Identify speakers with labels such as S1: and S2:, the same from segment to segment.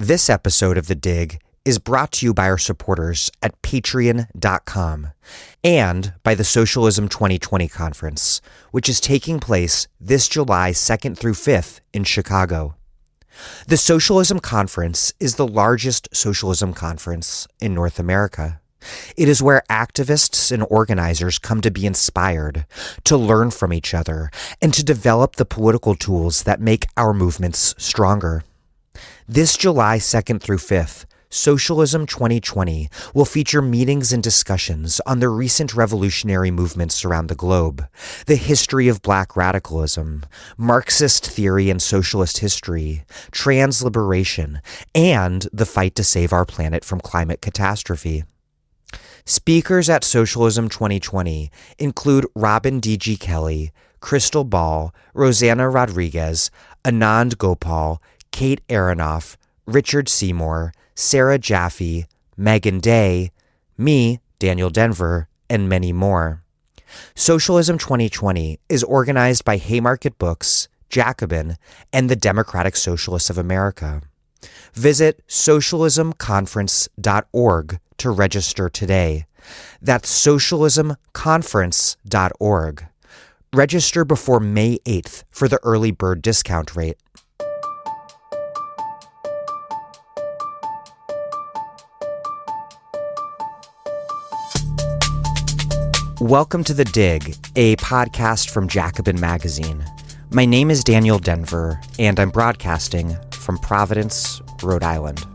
S1: This episode of The Dig is brought to you by our supporters at Patreon.com and by the Socialism 2020 conference, which is taking place this July 2nd through 5th in Chicago. The Socialism Conference is the largest socialism conference in North America. It is where activists and organizers come to be inspired, to learn from each other, and to develop the political tools that make our movements stronger. This July 2nd through 5th, Socialism 2020 will feature meetings and discussions on the recent revolutionary movements around the globe, the history of Black radicalism, Marxist theory and socialist history, trans liberation, and the fight to save our planet from climate catastrophe. Speakers at Socialism 2020 include Robin D.G. Kelly, Crystal Ball, Rosanna Rodriguez, Anand Gopal, Kate Aronoff, Richard Seymour, Sarah Jaffe, Megan Day, me, Daniel Denver, and many more. Socialism 2020 is organized by Haymarket Books, Jacobin, and the Democratic Socialists of America. Visit socialismconference.org to register today. That's socialismconference.org. Register before May 8th for the early bird discount rate. Welcome to The Dig, a podcast from Jacobin Magazine. My name is Daniel Denver, and I'm broadcasting from Providence, Rhode Island.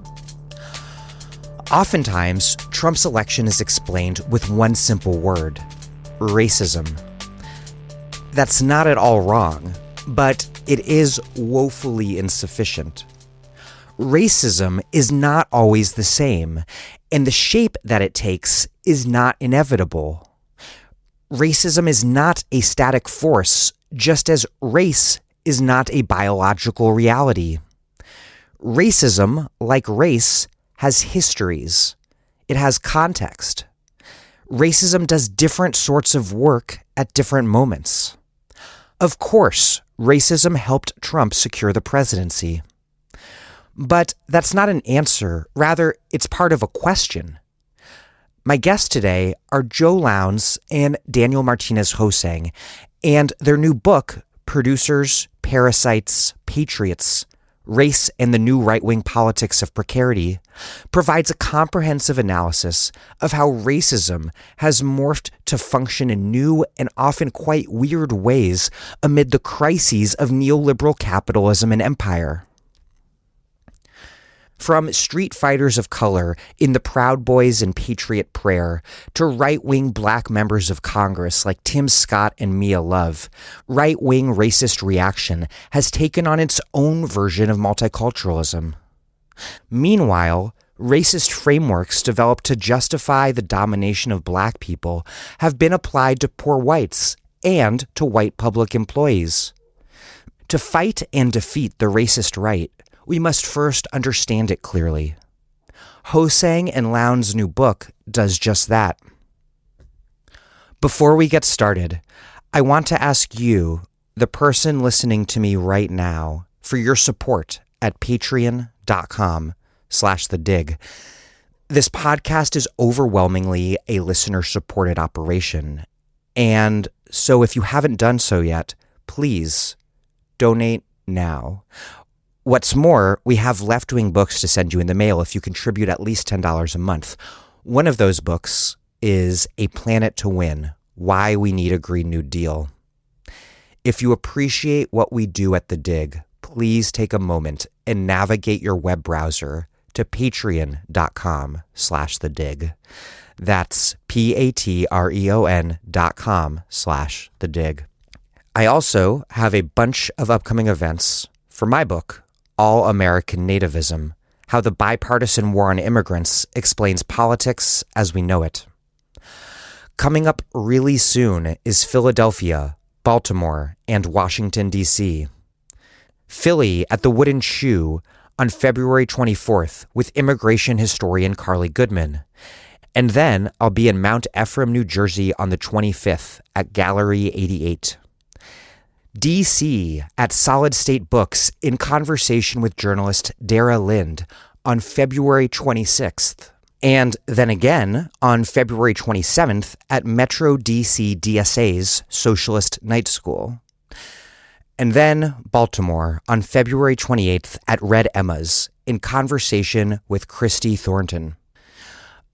S1: Oftentimes, Trump's election is explained with one simple word: racism. That's not at all wrong, but it is woefully insufficient. Racism is not always the same, and the shape that it takes is not inevitable. Racism is not a static force, just as race is not a biological reality. Racism, like race, has histories. It has context. Racism does different sorts of work at different moments. Of course, racism helped Trump secure the presidency. But that's not an answer. Rather, it's part of a question. My guests today are Joe Lowndes and Daniel Martinez HoSang, and their new book, Producers, Parasites, Patriots, Race and the New Right-Wing Politics of Precarity, provides a comprehensive analysis of how racism has morphed to function in new and often quite weird ways amid the crises of neoliberal capitalism and empire. From street fighters of color in the Proud Boys and Patriot Prayer to right-wing black members of Congress like Tim Scott and Mia Love, right-wing racist reaction has taken on its own version of multiculturalism. Meanwhile, racist frameworks developed to justify the domination of black people have been applied to poor whites and to white public employees. To fight and defeat the racist right, we must first understand it clearly. HoSang and Lowndes' new book does just that. Before we get started, I want to ask you, the person listening to me right now, for your support at patreon.com/thedig. This podcast is overwhelmingly a listener-supported operation, and so if you haven't done so yet, please donate now. What's more, we have left-wing books to send you in the mail if you contribute at least $10 a month. One of those books is A Planet to Win: Why We Need a Green New Deal. If you appreciate what we do at The Dig, please take a moment and navigate your web browser to patreon.com/thedig. That's patreon.com/thedig. I also have a bunch of upcoming events for my book, All American Nativism: How the Bipartisan War on Immigrants Explains Politics as We Know It. Coming up really soon is Philadelphia, Baltimore, and Washington, D.C. Philly at the Wooden Shoe on February 24th with immigration historian Carly Goodman. And then I'll be in Mount Ephraim, New Jersey on the 25th at Gallery 88. D.C. at Solid State Books in conversation with journalist Dara Lind on February 26th. And then again on February 27th at Metro DC DSA's Socialist Night School. And then Baltimore on February 28th at Red Emma's in conversation with Christy Thornton.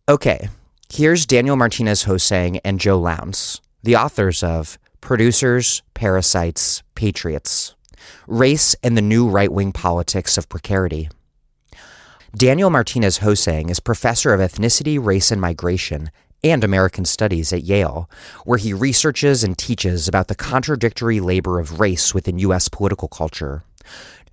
S1: Okay, here's Daniel Martinez HoSang and Joe Lowndes, the authors of Producers, Parasites, Patriots, Race and the New Right-Wing Politics of Precarity. Daniel Martinez HoSang is professor of ethnicity, race, and migration and American Studies at Yale, where he researches and teaches about the contradictory labor of race within U.S. political culture.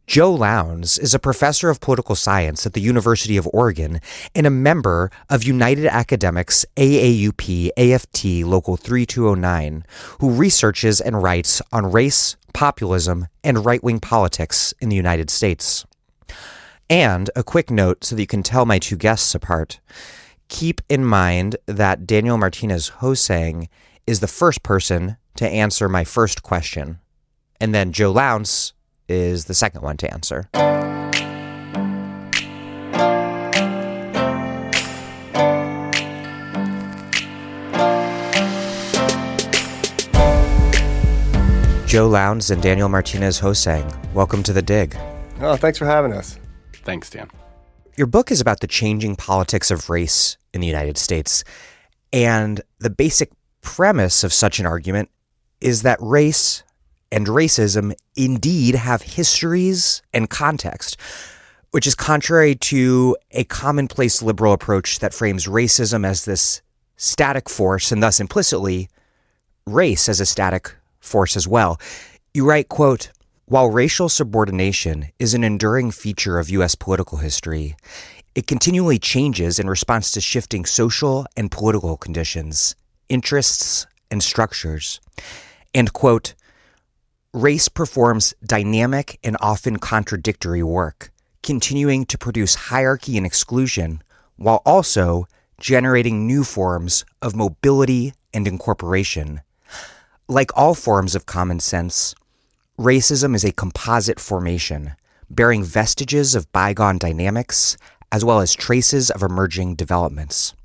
S1: Joe Lowndes is a professor of political science at the University of Oregon and a member of United Academics AAUP AFT Local 3209, who researches and writes on race, populism, and right-wing politics in the United States. And a quick note so that you can tell my two guests apart. Keep in mind that Daniel Martinez HoSang is the first person to answer my first question, and then Joe Lowndes is the second one to answer. Joe Lowndes and Daniel Martinez HoSang, welcome to The Dig.
S2: Oh, thanks for having us.
S3: Thanks, Dan.
S1: Your book is about the changing politics of race in the United States, and the basic premise of such an argument is that race and racism indeed have histories and context, which is contrary to a commonplace liberal approach that frames racism as this static force and thus implicitly race as a static force as well. You write, quote, "While racial subordination is an enduring feature of U.S. political history, it continually changes in response to shifting social and political conditions, interests, and structures." And, quote, "Race performs dynamic and often contradictory work, continuing to produce hierarchy and exclusion while also generating new forms of mobility and incorporation. Like all forms of common sense, racism is a composite formation, bearing vestiges of bygone dynamics as well as traces of emerging developments."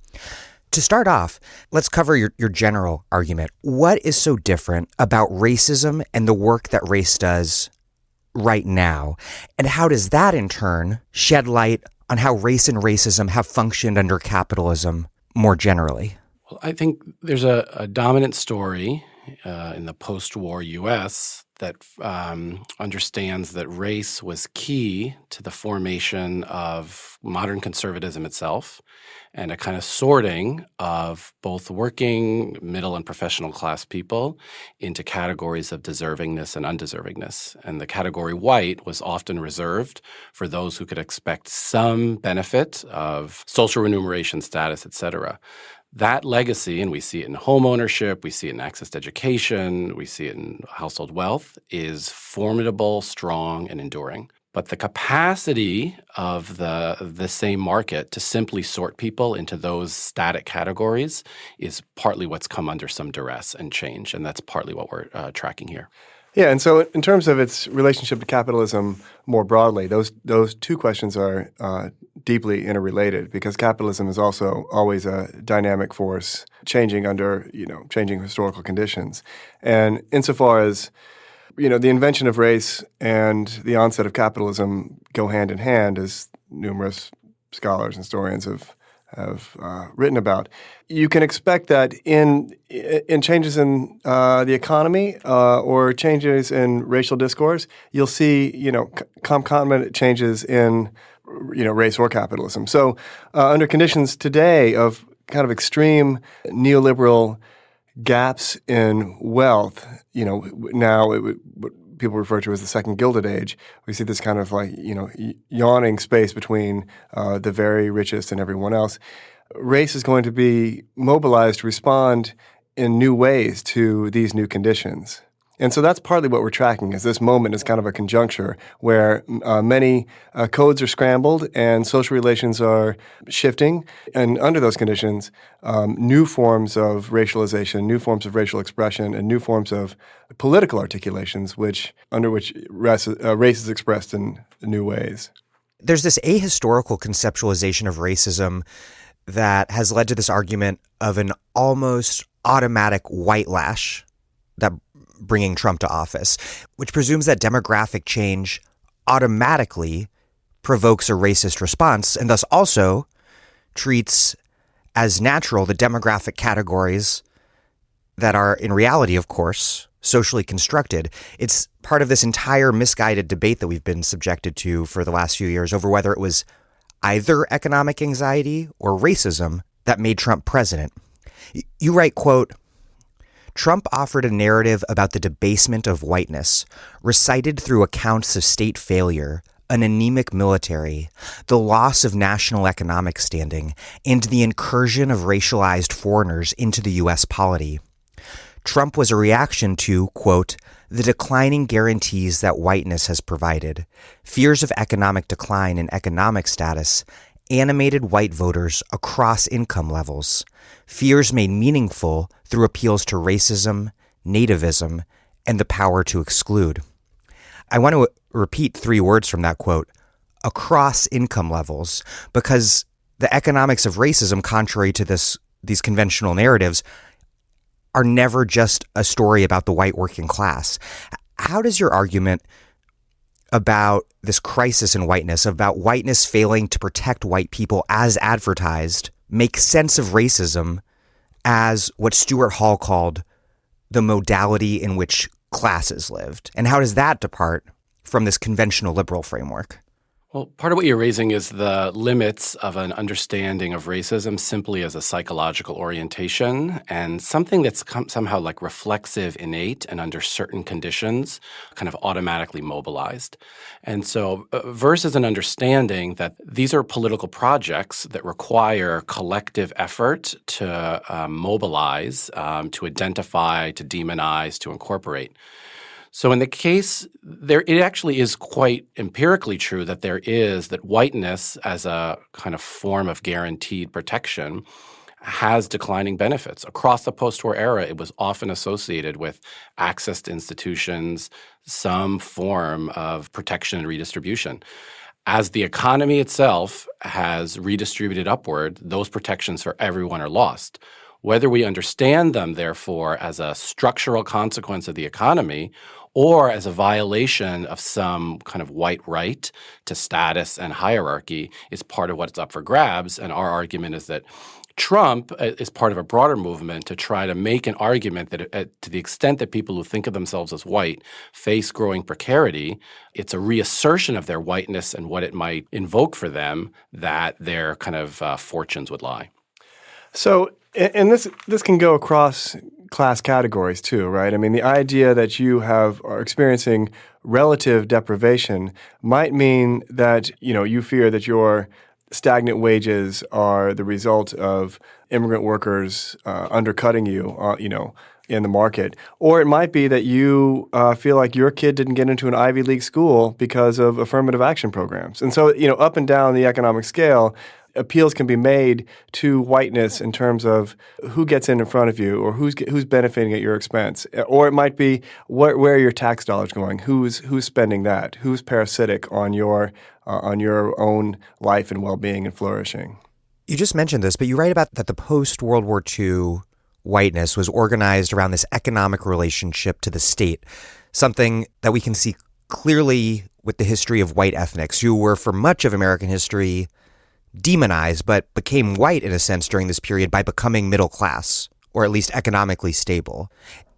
S1: To start off, let's cover your general argument. What is so different about racism and the work that race does right now? And how does that in turn shed light on how race and racism have functioned under capitalism more generally?
S3: Well, I think there's a dominant story in the post-war U.S. that understands that race was key to the formation of modern conservatism itself and a kind of sorting of both working, middle, and professional class people into categories of deservingness and undeservingness. And the category white was often reserved for those who could expect some benefit of social remuneration status, et cetera. That legacy, and we see it in home ownership, we see it in access to education, we see it in household wealth, is formidable, strong, and enduring. But the capacity of the same market to simply sort people into those static categories is partly what's come under some duress and change, and that's partly what we're tracking here.
S2: Yeah, and so in terms of its relationship to capitalism more broadly, those two questions are deeply interrelated because capitalism is also always a dynamic force changing under, changing historical conditions. And insofar as, the invention of race and the onset of capitalism go hand in hand, as numerous scholars and historians have written about, you can expect that in changes in the economy or changes in racial discourse, you'll see concomitant changes in race or capitalism. So under conditions today of kind of extreme neoliberal gaps in wealth, now what people refer to as the second Gilded Age, we see this kind of yawning space between the very richest and everyone else. Race is going to be mobilized to respond in new ways to these new conditions. And so that's partly what we're tracking, is this moment is kind of a conjuncture where many codes are scrambled and social relations are shifting. And under those conditions, new forms of racialization, new forms of racial expression, and new forms of political articulations under which race is expressed in new ways.
S1: There's this ahistorical conceptualization of racism that has led to this argument of an almost automatic white lash that bringing Trump to office, which presumes that demographic change automatically provokes a racist response and thus also treats as natural the demographic categories that are in reality, of course, socially constructed. It's part of this entire misguided debate that we've been subjected to for the last few years over whether it was either economic anxiety or racism that made Trump president. You write, quote, Trump offered a narrative about the debasement of whiteness, recited through accounts of state failure, an anemic military, the loss of national economic standing, and the incursion of racialized foreigners into the U.S. polity. Trump was a reaction to, quote, the declining guarantees that whiteness has provided. Fears of economic decline and economic status animated white voters across income levels. Fears made meaningful through appeals to racism, nativism, and the power to exclude. I want to repeat 3 words from that quote, across income levels, because the economics of racism, contrary to these conventional narratives, are never just a story about the white working class. How does your argument about this crisis in whiteness, about whiteness failing to protect white people as advertised, make sense of racism as what Stuart Hall called the modality in which classes lived? And how does that depart from this conventional liberal framework?
S3: Well, part of what you're raising is the limits of an understanding of racism simply as a psychological orientation and something that's somehow like reflexive, innate, and under certain conditions kind of automatically mobilized. And so versus an understanding that these are political projects that require collective effort to mobilize, to identify, to demonize, to incorporate. So in the case, it actually is quite empirically true that whiteness as a kind of form of guaranteed protection has declining benefits. Across the post-war era, it was often associated with access to institutions, some form of protection and redistribution. As the economy itself has redistributed upward, those protections for everyone are lost. Whether we understand them, therefore, as a structural consequence of the economy or as a violation of some kind of white right to status and hierarchy is part of what's up for grabs. And our argument is that Trump is part of a broader movement to try to make an argument that to the extent that people who think of themselves as white face growing precarity, it's a reassertion of their whiteness and what it might invoke for them that their kind of fortunes would lie.
S2: So, and this can go across class categories too, right? I mean, the idea that you are experiencing relative deprivation might mean that, you fear that your stagnant wages are the result of immigrant workers undercutting you, in the market. Or it might be that you feel like your kid didn't get into an Ivy League school because of affirmative action programs. And so, up and down the economic scale, appeals can be made to whiteness in terms of who gets in front of you or who's benefiting at your expense. Or it might be where are your tax dollars going? Who's spending that? Who's parasitic on your own life and well-being and flourishing?
S1: You just mentioned this, but you write about that the post-World War II whiteness was organized around this economic relationship to the state, something that we can see clearly with the history of white ethnics who were for much of American history demonized, but became white in a sense during this period by becoming middle class, or at least economically stable.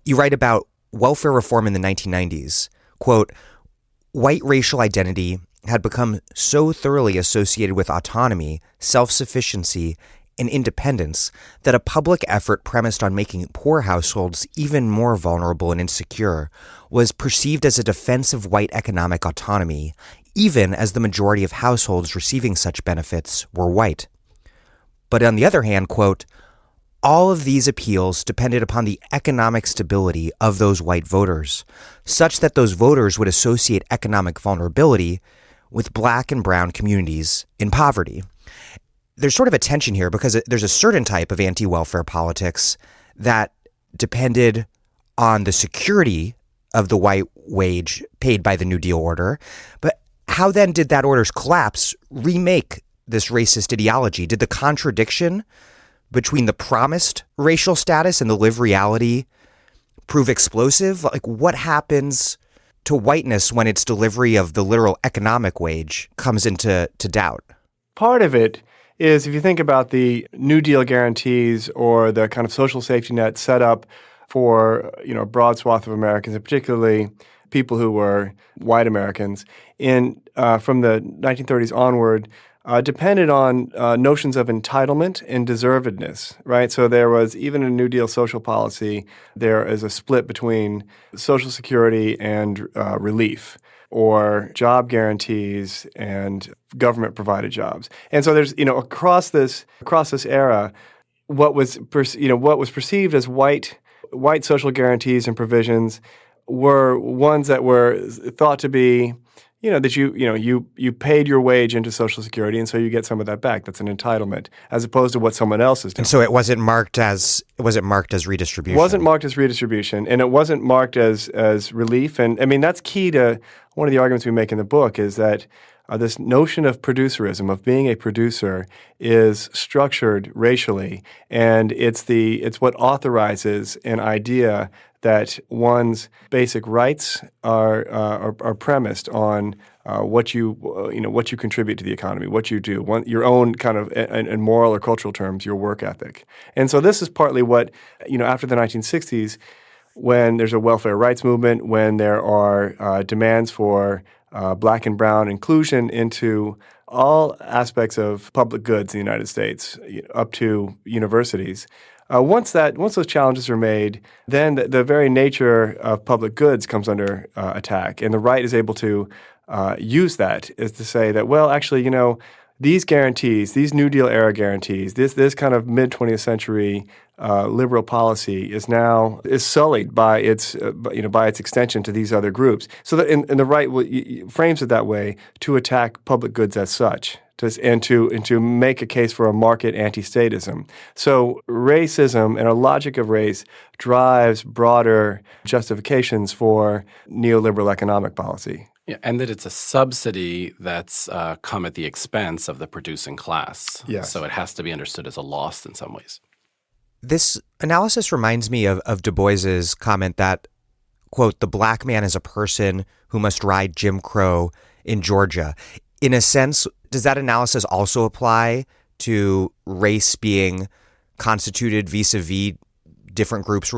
S1: You write about welfare reform in the 1990s. Quote, white racial identity had become so thoroughly associated with autonomy, self-sufficiency, and independence that a public effort premised on making poor households even more vulnerable and insecure was perceived as a defense of white economic autonomy, even as the majority of households receiving such benefits were white. But on the other hand, quote, all of these appeals depended upon the economic stability of those white voters, such that those voters would associate economic vulnerability with black and brown communities in poverty. There's sort of a tension here because there's a certain type of anti-welfare politics that depended on the security of the white wage paid by the New Deal order. But how then did that order's collapse remake this racist ideology? Did the contradiction between the promised racial status and the lived reality prove explosive? Like, what happens to whiteness when its delivery of the literal economic wage comes into doubt?
S2: Part of it is, if you think about the New Deal guarantees or the kind of social safety net set up for a broad swath of Americans, and particularly people who were white Americans, from the 1930s onward, depended on notions of entitlement and deservedness, right? So there was, even in New Deal social policy, there is a split between Social Security and relief, or job guarantees and government-provided jobs. And so there's, across this era, what was perceived as white social guarantees and provisions were ones that were thought to be, that you paid your wage into Social Security, and so you get some of that back. That's an entitlement, as opposed to what someone else is doing.
S1: And so it wasn't marked as redistribution.
S2: It wasn't marked as redistribution, and it wasn't marked as relief. And I mean, that's key to one of the arguments we make in the book, is that this notion of producerism, of being a producer, is structured racially, and it's what authorizes an idea that one's basic rights are premised on what you contribute to the economy, what you do, your own kind of, in moral or cultural terms, your work ethic. And so this is partly what, after the 1960s, when there's a welfare rights movement, when there are demands for black and brown inclusion into all aspects of public goods in the United States, up to universities. Once those challenges are made, then the very nature of public goods comes under attack, and the right is able to use that, is to say that, well, actually, these guarantees, these New Deal era guarantees, this kind of mid-20th century liberal policy is sullied by its extension to these other groups. So that and the right frames it that way to attack public goods as such. And to make a case for a market anti-statism. So racism and a logic of race drives broader justifications for neoliberal economic policy.
S3: Yeah, and that it's a subsidy that's come at the expense of the producing class.
S2: Yes.
S3: So it has to be understood as a loss in some ways.
S1: This analysis reminds me of Du Bois's comment that, quote, "the black man is a person who must ride Jim Crow in Georgia." In a sense, does that analysis also apply to race being constituted vis-a-vis different groups'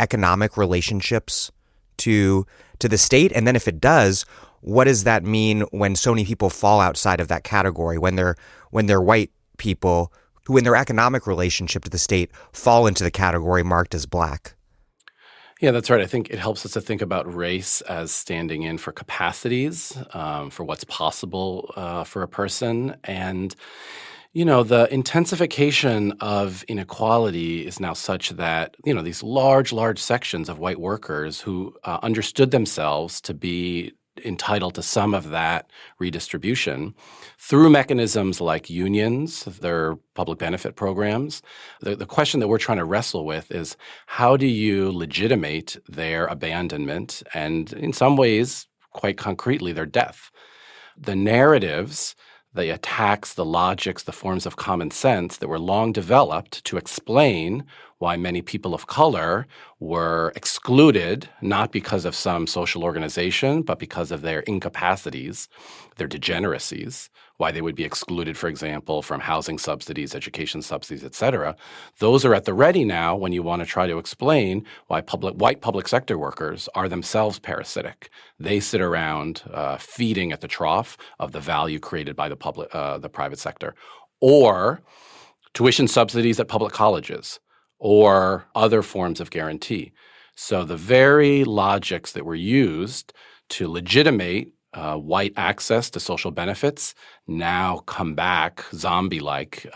S1: economic relationships to the state? And then if it does, what does that mean when so many people fall outside of that category, when they're white people who in their economic relationship to the state fall into the category marked as black?
S3: Yeah, that's right. I think it helps us to think about race as standing in for capacities, for what's possible for a person. And, the intensification of inequality is now such that, these large sections of white workers who understood themselves to be entitled to some of that redistribution through mechanisms like unions, their public benefit programs. The question that we're trying to wrestle with is, how do you legitimate their abandonment and, in some ways, quite concretely, their death? The narratives, the attacks, the logics, the forms of common sense that were long developed to explain why many people of color were excluded, not because of some social organization, but because of their incapacities, their degeneracies, why they would be excluded, for example, from housing subsidies, education subsidies, et cetera. Those are at the ready now when you want to try to explain why white public sector workers are themselves parasitic. They sit around feeding at the trough of the value created by the private sector, or tuition subsidies at public colleges, or other forms of guarantee. So the very logics that were used to legitimate white access to social benefits now come back zombie-like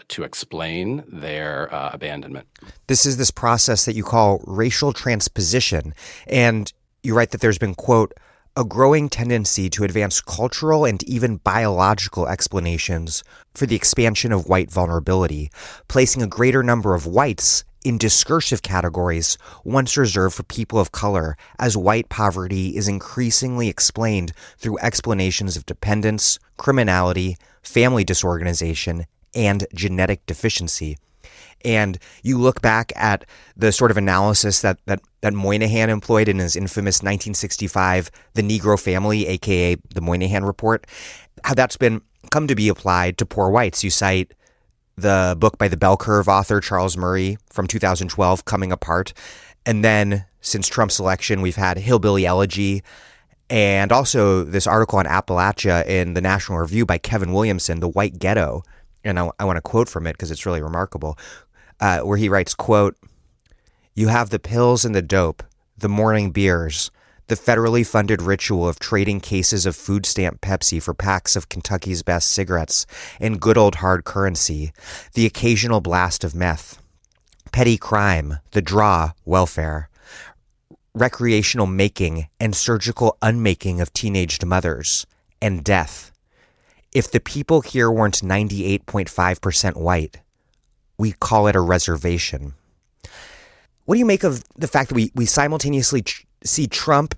S3: to explain their abandonment.
S1: This is this process that you call racial transposition. And you write that there's been, quote, "a growing tendency to advance cultural and even biological explanations for the expansion of white vulnerability, placing a greater number of whites in discursive categories once reserved for people of color, as white poverty is increasingly explained through explanations of dependence, criminality, family disorganization, and genetic deficiency. And you look back at the sort of analysis that Moynihan employed in his infamous 1965 The Negro Family, aka the Moynihan Report, how that's been come to be applied to poor whites. You cite the book by the Bell Curve author Charles Murray from 2012, Coming Apart. And then since Trump's election, we've had Hillbilly Elegy, and also this article on Appalachia in the National Review by Kevin Williamson, The White Ghetto. And I want to quote from it because it's really remarkable, where he writes, quote, "You have the pills and the dope, the morning beers, the federally funded ritual of trading cases of food stamp Pepsi for packs of Kentucky's Best cigarettes and good old hard currency, the occasional blast of meth, petty crime, the draw, welfare, recreational making and surgical unmaking of teenaged mothers, and death. If the people here weren't 98.5% white, we'd call it a reservation." What do you make of the fact that we simultaneously see Trump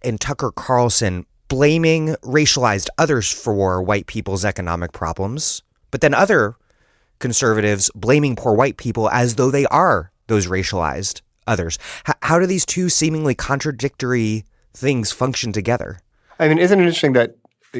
S1: and Tucker Carlson blaming racialized others for white people's economic problems, but then other conservatives blaming poor white people as though they are those racialized others? How do these two seemingly contradictory things function together?
S2: I mean, isn't it interesting that,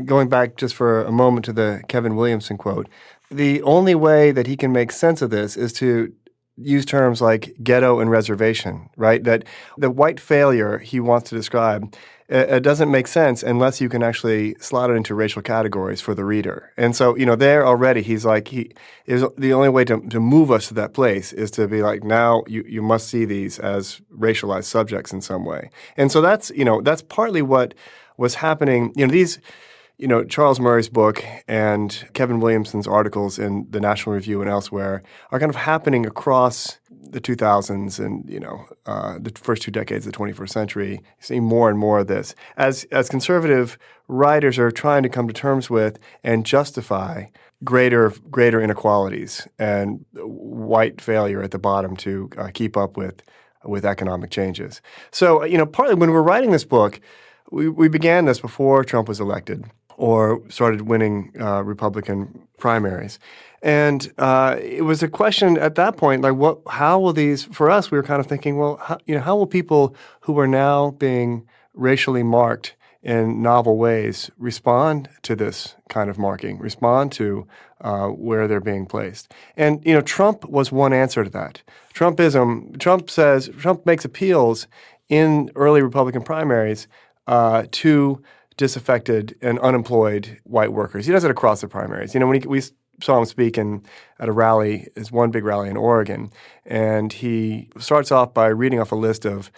S2: going back just for a moment to the Kevin Williamson quote, the only way that he can make sense of this is to use terms like ghetto and reservation, right? That the white failure he wants to describe, it doesn't make sense unless you can actually slot it into racial categories for the reader. And so, there already he's like, he is the only way to move us to that place is to be like, now you must see these as racialized subjects in some way. And so that's partly what was happening. Charles Murray's book and Kevin Williamson's articles in the National Review and elsewhere are kind of happening across the 2000s and, the first 2 decades of the 21st century. You see more and more of this. As conservative writers are trying to come to terms with and justify greater inequalities and white failure at the bottom to keep up with economic changes. So, partly when we're writing this book, we began this before Trump was elected or started winning Republican primaries. And it was a question at that point, like, how will these, for us, we were kind of thinking, well, how will people who are now being racially marked in novel ways respond to this kind of marking, respond to where they're being placed? And, Trump was one answer to that. Trump makes appeals in early Republican primaries to disaffected and unemployed white workers. He does it across the primaries. When we saw him speak at a rally, his one big rally in Oregon, and he starts off by reading off a list of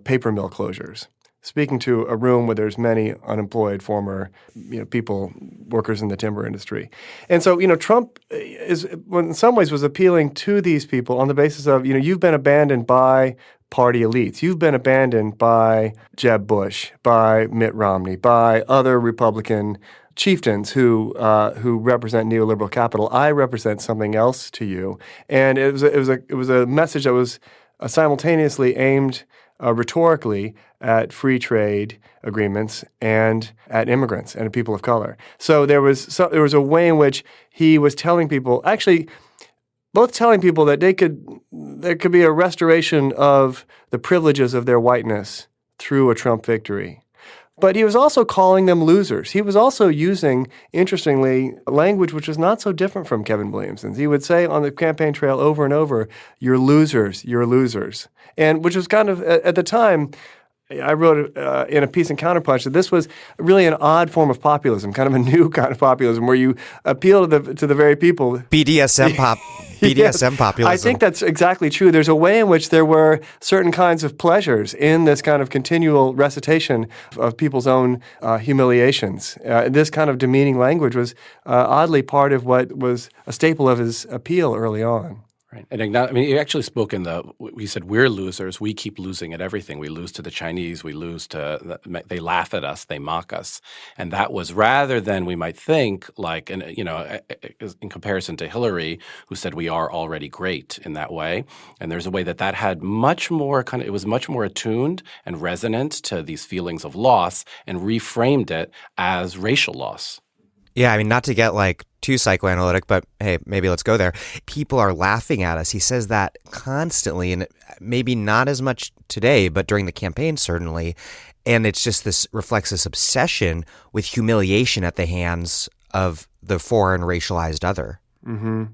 S2: paper mill closures, speaking to a room where there's many unemployed former workers in the timber industry. And so, Trump in some ways was appealing to these people on the basis of, you've been abandoned by party elites. You've been abandoned by Jeb Bush, by Mitt Romney, by other Republican chieftains who represent neoliberal capital. I represent something else to you, and it was a message that was simultaneously aimed rhetorically at free trade agreements and at immigrants and at people of color. So there was a way in which he was telling people, actually, both telling people that there could be a restoration of the privileges of their whiteness through a Trump victory. But he was also calling them losers. He was also using, interestingly, language which was not so different from Kevin Williamson's. He would say on the campaign trail over and over, "You're losers, you're losers." And which was kind of, at the time, I wrote in a piece in Counterpunch that this was really an odd form of populism, kind of a new kind of populism where you appeal to the very people.
S1: BDSM populism.
S2: I think that's exactly true. There's a way in which there were certain kinds of pleasures in this kind of continual recitation of people's own humiliations. This kind of demeaning language was oddly part of what was a staple of his appeal early on.
S3: Right. And he actually spoke he said, we're losers. We keep losing at everything. We lose to the Chinese. We lose they laugh at us. They mock us. And that was rather than we might think like, in comparison to Hillary, who said we are already great in that way. And there's a way that had much more it was much more attuned and resonant to these feelings of loss and reframed it as racial loss.
S1: Yeah, I mean, not to get like too psychoanalytic, but hey, maybe let's go there. People are laughing at us. He says that constantly, and maybe not as much today, but during the campaign, certainly. And it's just reflects this obsession with humiliation at the hands of the foreign racialized other.
S2: Mm-hmm.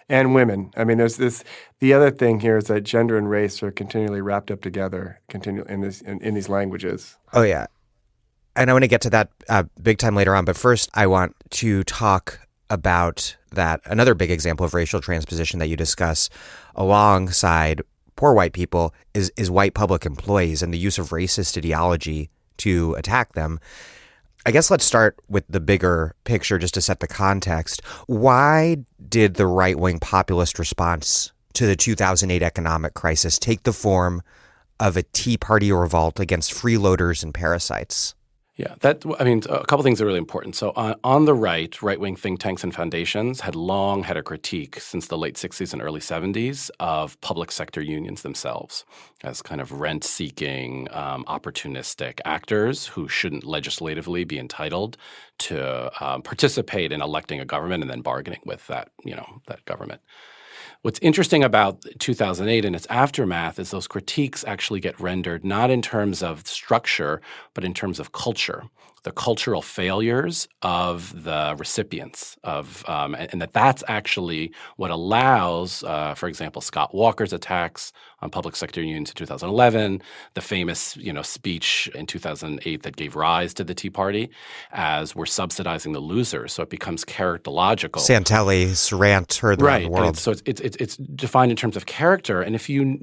S2: And women. I mean, the other thing here is that gender and race are continually wrapped up together, in these languages.
S1: Oh, yeah. And I want to get to that big time later on. But first, I want to talk about another big example of racial transposition that you discuss alongside poor white people is white public employees and the use of racist ideology to attack them. I guess let's start with the bigger picture just to set the context. Why did the right-wing populist response to the 2008 economic crisis take the form of a Tea Party revolt against freeloaders and parasites?
S3: Yeah, a couple things are really important. So on the right-wing think tanks and foundations had long had a critique since the late 60s and early 70s of public sector unions themselves as kind of rent-seeking, opportunistic actors who shouldn't legislatively be entitled to participate in electing a government and then bargaining with that government. What's interesting about 2008 and its aftermath is those critiques actually get rendered not in terms of structure, but in terms of culture, the cultural failures of the recipients and that's actually what allows, for example, Scott Walker's attacks on public sector unions in 2011, the famous speech in 2008 that gave rise to the Tea Party, as we're subsidizing the losers. So it becomes characterological.
S1: Santelli's rant heard around the world.
S3: And so it's defined in terms of character. And if you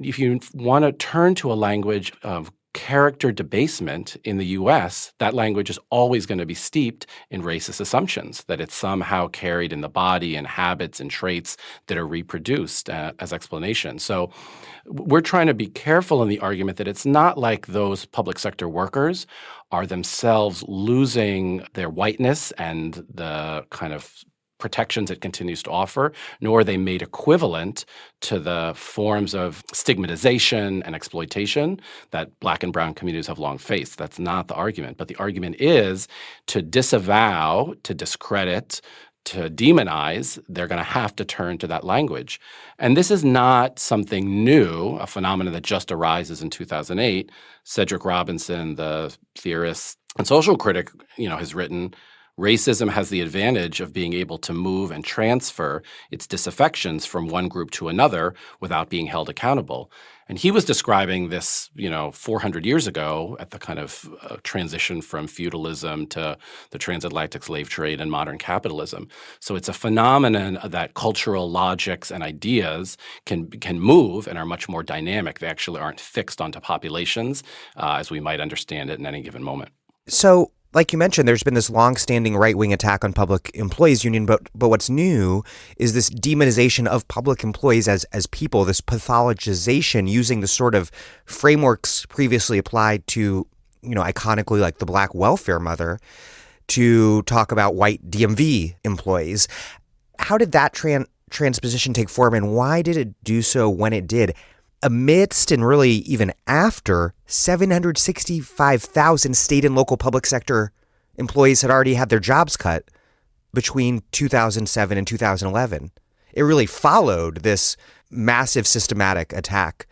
S3: want to turn to a language of character debasement in the U.S., that language is always going to be steeped in racist assumptions, that it's somehow carried in the body and habits and traits that are reproduced as explanation. So we're trying to be careful in the argument that it's not like those public sector workers are themselves losing their whiteness and the kind of protections it continues to offer, nor are they made equivalent to the forms of stigmatization and exploitation that Black and brown communities have long faced. That's not the argument. But the argument is to disavow, to discredit, to demonize, they're going to have to turn to that language. And this is not something new, a phenomenon that just arises in 2008. Cedric Robinson, the theorist and social critic, has written, racism has the advantage of being able to move and transfer its disaffections from one group to another without being held accountable. And he was describing this, 400 years ago at the kind of transition from feudalism to the transatlantic slave trade and modern capitalism. So it's a phenomenon that cultural logics and ideas can move and are much more dynamic. They actually aren't fixed onto populations as we might understand it in any given moment.
S1: So, like you mentioned, there's been this long-standing right-wing attack on public employees union, but what's new is this demonization of public employees as people, this pathologization using the sort of frameworks previously applied to, iconically like the Black welfare mother, to talk about white DMV employees. How did that transposition take form, and why did it do so when it did? Amidst and really even after 765,000 state and local public sector employees had already had their jobs cut between 2007 and 2011. It really followed this massive systematic attack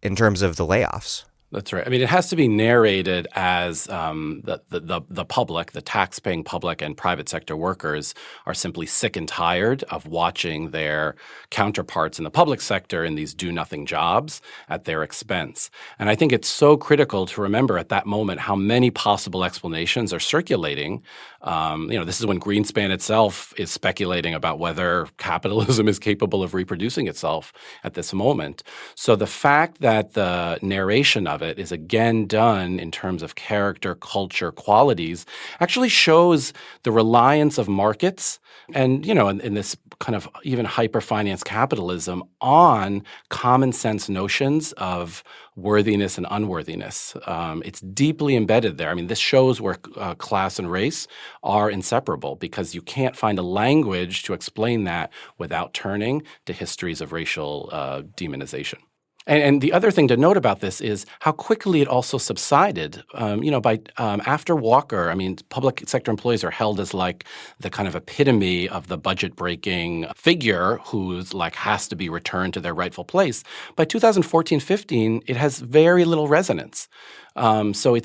S1: in terms of the layoffs.
S3: That's right. I mean, it has to be narrated as the public, the tax-paying public and private sector workers are simply sick and tired of watching their counterparts in the public sector in these do-nothing jobs at their expense. And I think it's so critical to remember at that moment how many possible explanations are circulating. This is when Greenspan itself is speculating about whether capitalism is capable of reproducing itself at this moment. So the fact that the narration of of it is again done in terms of character, culture, qualities, actually shows the reliance of markets and, in this kind of even hyper-finance capitalism on common sense notions of worthiness and unworthiness. It's deeply embedded there. I mean, this shows where class and race are inseparable because you can't find a language to explain that without turning to histories of racial demonization. And the other thing to note about this is how quickly it also subsided. After Walker, I mean, public sector employees are held as like the kind of epitome of the budget-breaking figure who's like has to be returned to their rightful place. By 2014-15, it has very little resonance. So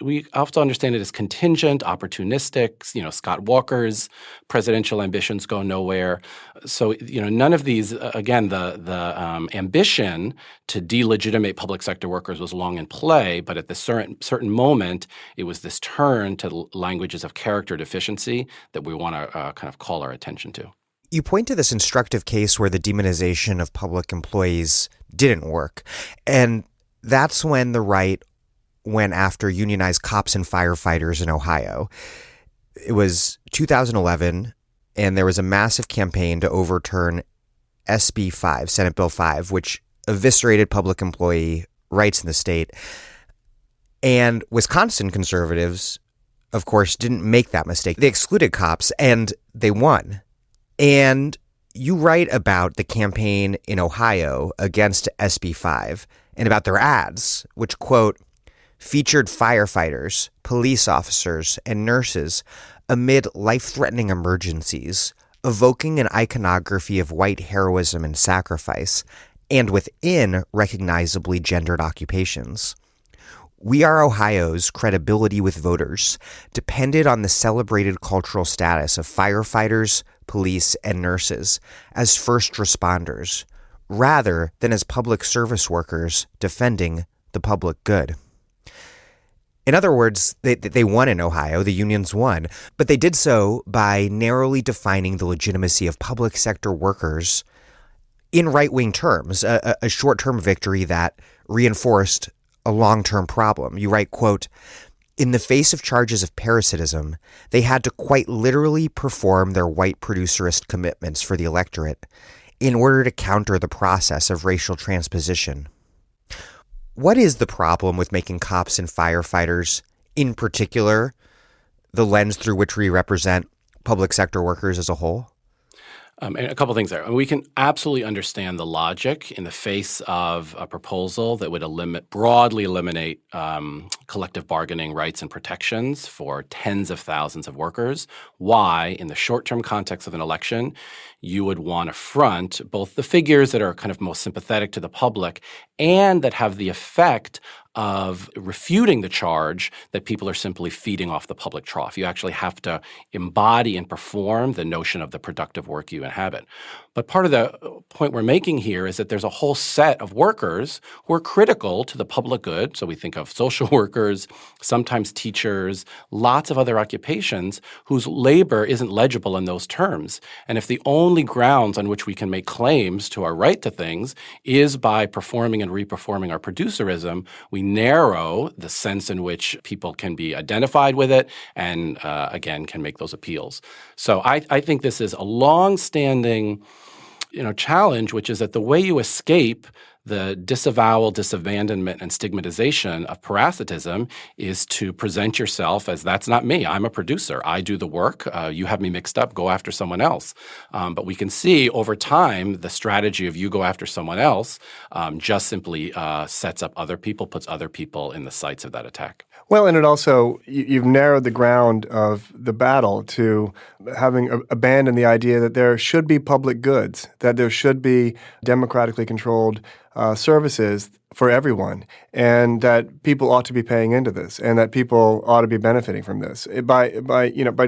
S3: we have to understand it as contingent, opportunistic. Scott Walker's presidential ambitions go nowhere. So none of these. Again, the ambition to delegitimate public sector workers was long in play, but at the certain moment, it was this turn to languages of character deficiency that we want to kind of call our attention to.
S1: You point to this instructive case where the demonization of public employees didn't work, and that's when the right went after unionized cops and firefighters in Ohio. It was 2011, and there was a massive campaign to overturn SB 5, Senate Bill 5, which eviscerated public employee rights in the state. And Wisconsin conservatives, of course, didn't make that mistake. They excluded cops, and they won. And you write about the campaign in Ohio against SB 5 and about their ads, which, quote, featured firefighters, police officers, and nurses amid life-threatening emergencies, evoking an iconography of white heroism and sacrifice, and within recognizably gendered occupations. We Are Ohio's credibility with voters depended on the celebrated cultural status of firefighters, police, and nurses as first responders, rather than as public service workers defending the public good. In other words, they won in Ohio, the unions won, but they did so by narrowly defining the legitimacy of public sector workers in right-wing terms, a short-term victory that reinforced a long-term problem. You write, quote, in the face of charges of parasitism, they had to quite literally perform their white producerist commitments for the electorate in order to counter the process of racial transposition. What is the problem with making cops and firefighters, in particular, the lens through which we represent public sector workers as a whole?
S3: And a couple things there. We can absolutely understand the logic in the face of a proposal that would broadly eliminate collective bargaining rights and protections for tens of thousands of workers. Why, in the short-term context of an election, you would want to front both the figures that are kind of most sympathetic to the public and that have the effect of refuting the charge that people are simply feeding off the public trough. You actually have to embody and perform the notion of the productive work you inhabit. But part of the point we're making here is that there's a whole set of workers who are critical to the public good. So we think of social workers, sometimes teachers, lots of other occupations whose labor isn't legible in those terms. And if the only grounds on which we can make claims to our right to things is by performing and reperforming our producerism, we narrow the sense in which people can be identified with it and, again, can make those appeals. So I think this is a long-standing challenge, which is that the way you escape the disavowal, disabandonment, and stigmatization of parasitism is to present yourself as, that's not me. I'm a producer. I do the work. You have me mixed up. Go after someone else. But we can see over time the strategy of you go after someone else just simply sets up other people, puts other people in the sights of that attack.
S2: Well, and it also, you've narrowed the ground of the battle to having abandoned the idea that there should be public goods, that there should be democratically controlled services for everyone, and that people ought to be paying into this, and that people ought to be benefiting from this. By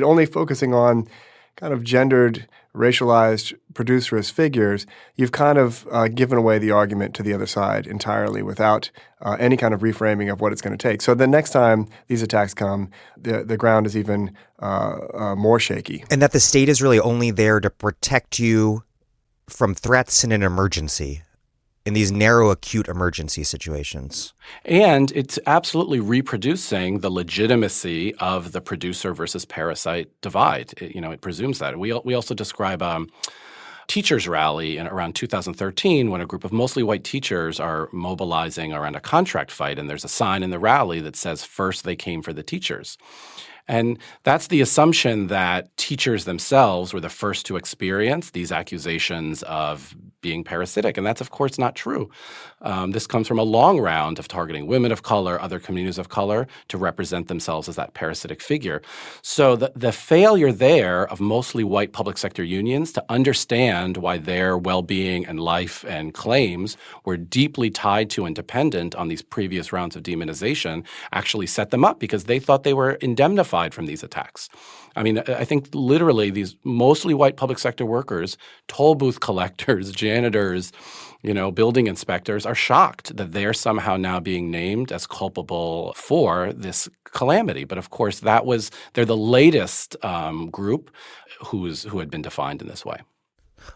S2: only focusing on kind of gendered, racialized, producerist figures, you've kind of given away the argument to the other side entirely without any kind of reframing of what it's going to take. So the next time these attacks come, the ground is even more shaky.
S1: And that the state is really only there to protect you from threats in an emergency. in these narrow, acute emergency situations.
S3: And it's absolutely reproducing the legitimacy of the producer versus parasite divide. It presumes that. We also describe teachers rally in around 2013 when a group of mostly white teachers are mobilizing around a contract fight, and there's a sign in the rally that says, "First they came for the teachers." And that's the assumption that teachers themselves were the first to experience these accusations of being parasitic. And that's, of course, not true. This comes from a long round of targeting women of color, other communities of color, to represent themselves as that parasitic figure. So the failure there of mostly white public sector unions to understand why their well-being and life and claims were deeply tied to and dependent on these previous rounds of demonization actually set them up because they thought they were indemnified from these attacks. I mean, I think literally these mostly white public sector workers, toll booth collectors, janitors, building inspectors are shocked that they're somehow now being named as culpable for this calamity. But of course, they're the latest group who had been defined in this way.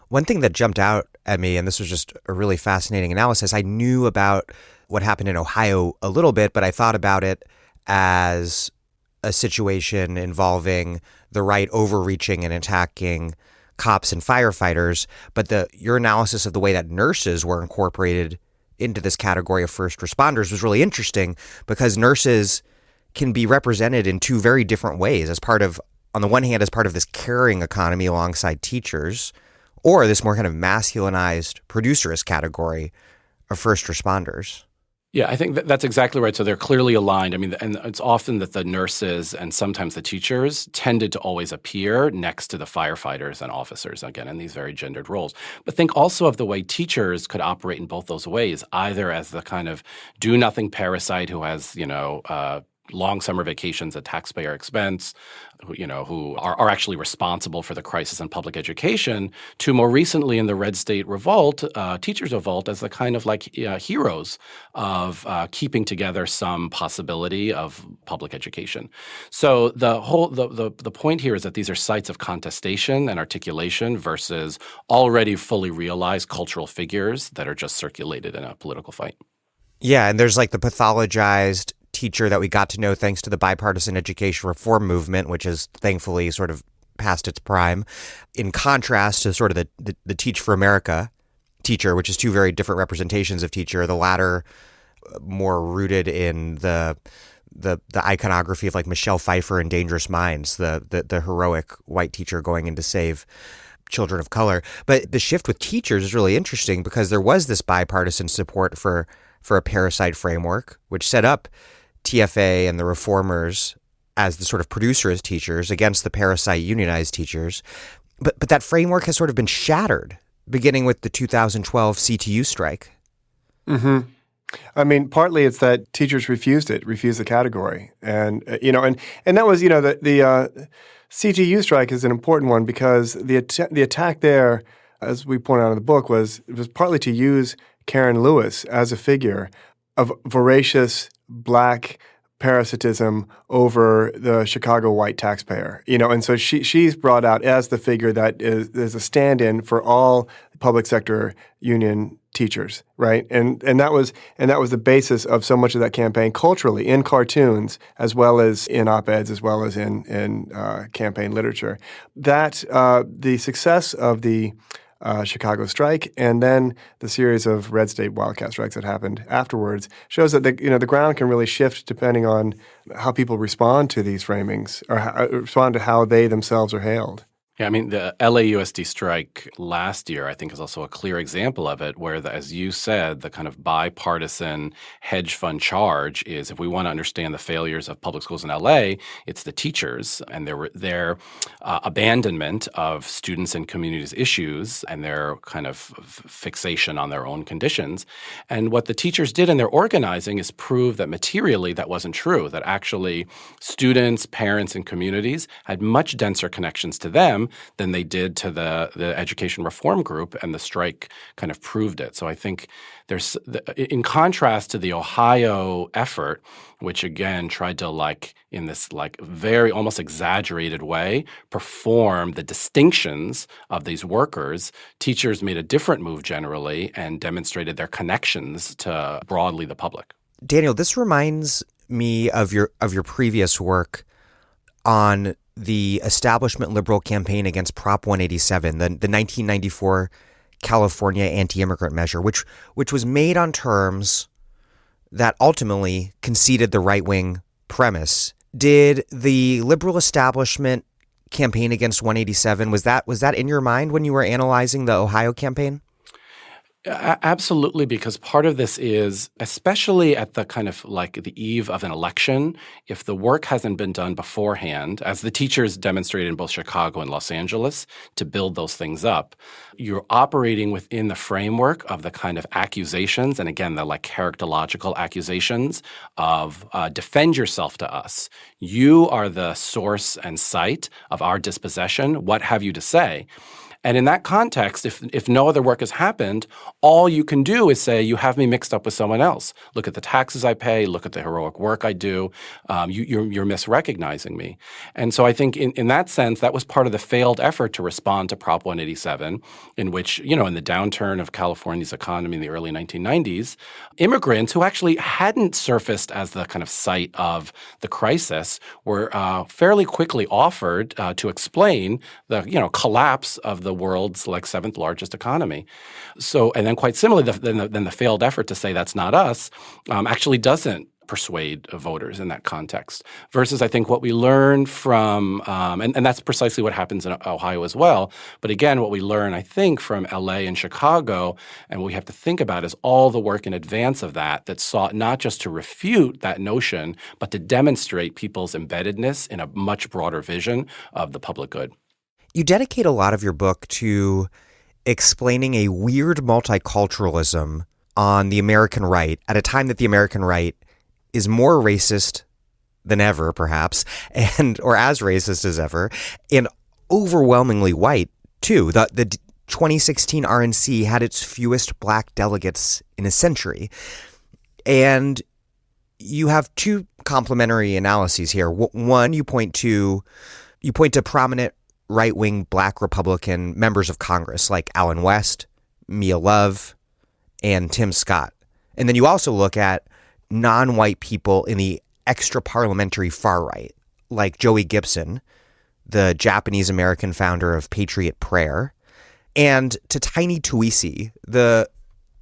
S1: One thing that jumped out at me, and this was just a really fascinating analysis, I knew about what happened in Ohio a little bit, but I thought about it as a situation involving the right overreaching and attacking cops and firefighters. But your analysis of the way that nurses were incorporated into this category of first responders was really interesting because nurses can be represented in two very different ways on the one hand, as part of this caring economy alongside teachers, or this more kind of masculinized producerist category of first responders.
S3: Yeah, I think that's exactly right. So they're clearly aligned. I mean, and it's often that the nurses and sometimes the teachers tended to always appear next to the firefighters and officers, again, in these very gendered roles. But think also of the way teachers could operate in both those ways, either as the kind of do-nothing parasite who has, long summer vacations at taxpayer expense, who are actually responsible for the crisis in public education, to more recently in the Red State Revolt, Teachers Revolt, as the kind of heroes of keeping together some possibility of public education. So the point here is that these are sites of contestation and articulation versus already fully realized cultural figures that are just circulated in a political fight.
S1: Yeah, and there's the pathologized teacher that we got to know thanks to the bipartisan education reform movement, which is thankfully sort of past its prime, in contrast to sort of the Teach for America teacher, which is two very different representations of teacher, the latter more rooted in the iconography of Michelle Pfeiffer in Dangerous Minds, the heroic white teacher going in to save children of color. But the shift with teachers is really interesting because there was this bipartisan support for a parasite framework, which set up TFA and the reformers as the sort of producer as teachers against the parasite unionized teachers. But that framework has sort of been shattered, beginning with the 2012 CTU strike.
S2: Mm-hmm. I mean, partly it's that teachers refused the category. And that was, the CTU strike is an important one because the attack there, as we point out in the book, was partly to use Karen Lewis as a figure of voracious black parasitism over the Chicago white taxpayer, and so she's brought out as the figure that is a stand-in for all public sector union teachers, right? And that was the basis of so much of that campaign culturally in cartoons as well as in op-eds as well as in campaign literature. That the success of the Chicago strike and then the series of red state wildcat strikes that happened afterwards shows that the ground can really shift depending on how people respond to these framings or respond to how they themselves are hailed.
S3: Yeah, I mean, the LAUSD strike last year, I think, is also a clear example of it, where, as you said, the kind of bipartisan hedge fund charge is if we want to understand the failures of public schools in LA, it's the teachers and their abandonment of students and communities' issues and their kind of fixation on their own conditions. And what the teachers did in their organizing is prove that materially that wasn't true, that actually students, parents, and communities had much denser connections to them them than they did to the education reform group, and the strike kind of proved it. So I think there's, in contrast to the Ohio effort, which again tried to in this very almost exaggerated way perform the distinctions of these workers, teachers made a different move generally and demonstrated their connections to broadly the public.
S1: Daniel, this reminds me of your previous work on the establishment liberal campaign against Prop 187, the 1994 California anti-immigrant measure, which was made on terms that ultimately conceded the right-wing premise. Did the liberal establishment campaign against 187, was that in your mind when you were analyzing the Ohio campaign?
S3: Absolutely, because part of this is, especially at the kind of the eve of an election, if the work hasn't been done beforehand, as the teachers demonstrated in both Chicago and Los Angeles, to build those things up, you're operating within the framework of the kind of accusations, and again, the characterological accusations of defend yourself to us. You are the source and site of our dispossession. What have you to say? And in that context, if no other work has happened, all you can do is say, you have me mixed up with someone else. Look at the taxes I pay. Look at the heroic work I do. You're misrecognizing me. And so I think in that sense, that was part of the failed effort to respond to Prop 187, in which, in the downturn of California's economy in the early 1990s, immigrants who actually hadn't surfaced as the kind of site of the crisis were fairly quickly offered to explain the, collapse of the world's seventh largest economy. So, and then quite similarly, then the failed effort to say that's not us actually doesn't persuade voters in that context. Versus, I think what we learn from, and that's precisely what happens in Ohio as well. But again, what we learn, I think, from LA and Chicago, and what we have to think about is all the work in advance of that sought not just to refute that notion, but to demonstrate people's embeddedness in a much broader vision of the public good.
S1: You dedicate a lot of your book to explaining a weird multiculturalism on the American right at a time that the American right is more racist than ever, perhaps, or as racist as ever, and overwhelmingly white, too. The 2016 RNC had its fewest black delegates in a century. And you have two complementary analyses here. One, you point to prominent right-wing black Republican members of Congress like Allen West, Mia Love, and Tim Scott. And then you also look at non-white people in the extra-parliamentary far right, like Joey Gibson, the Japanese-American founder of Patriot Prayer, and to Tiny Tuisi, the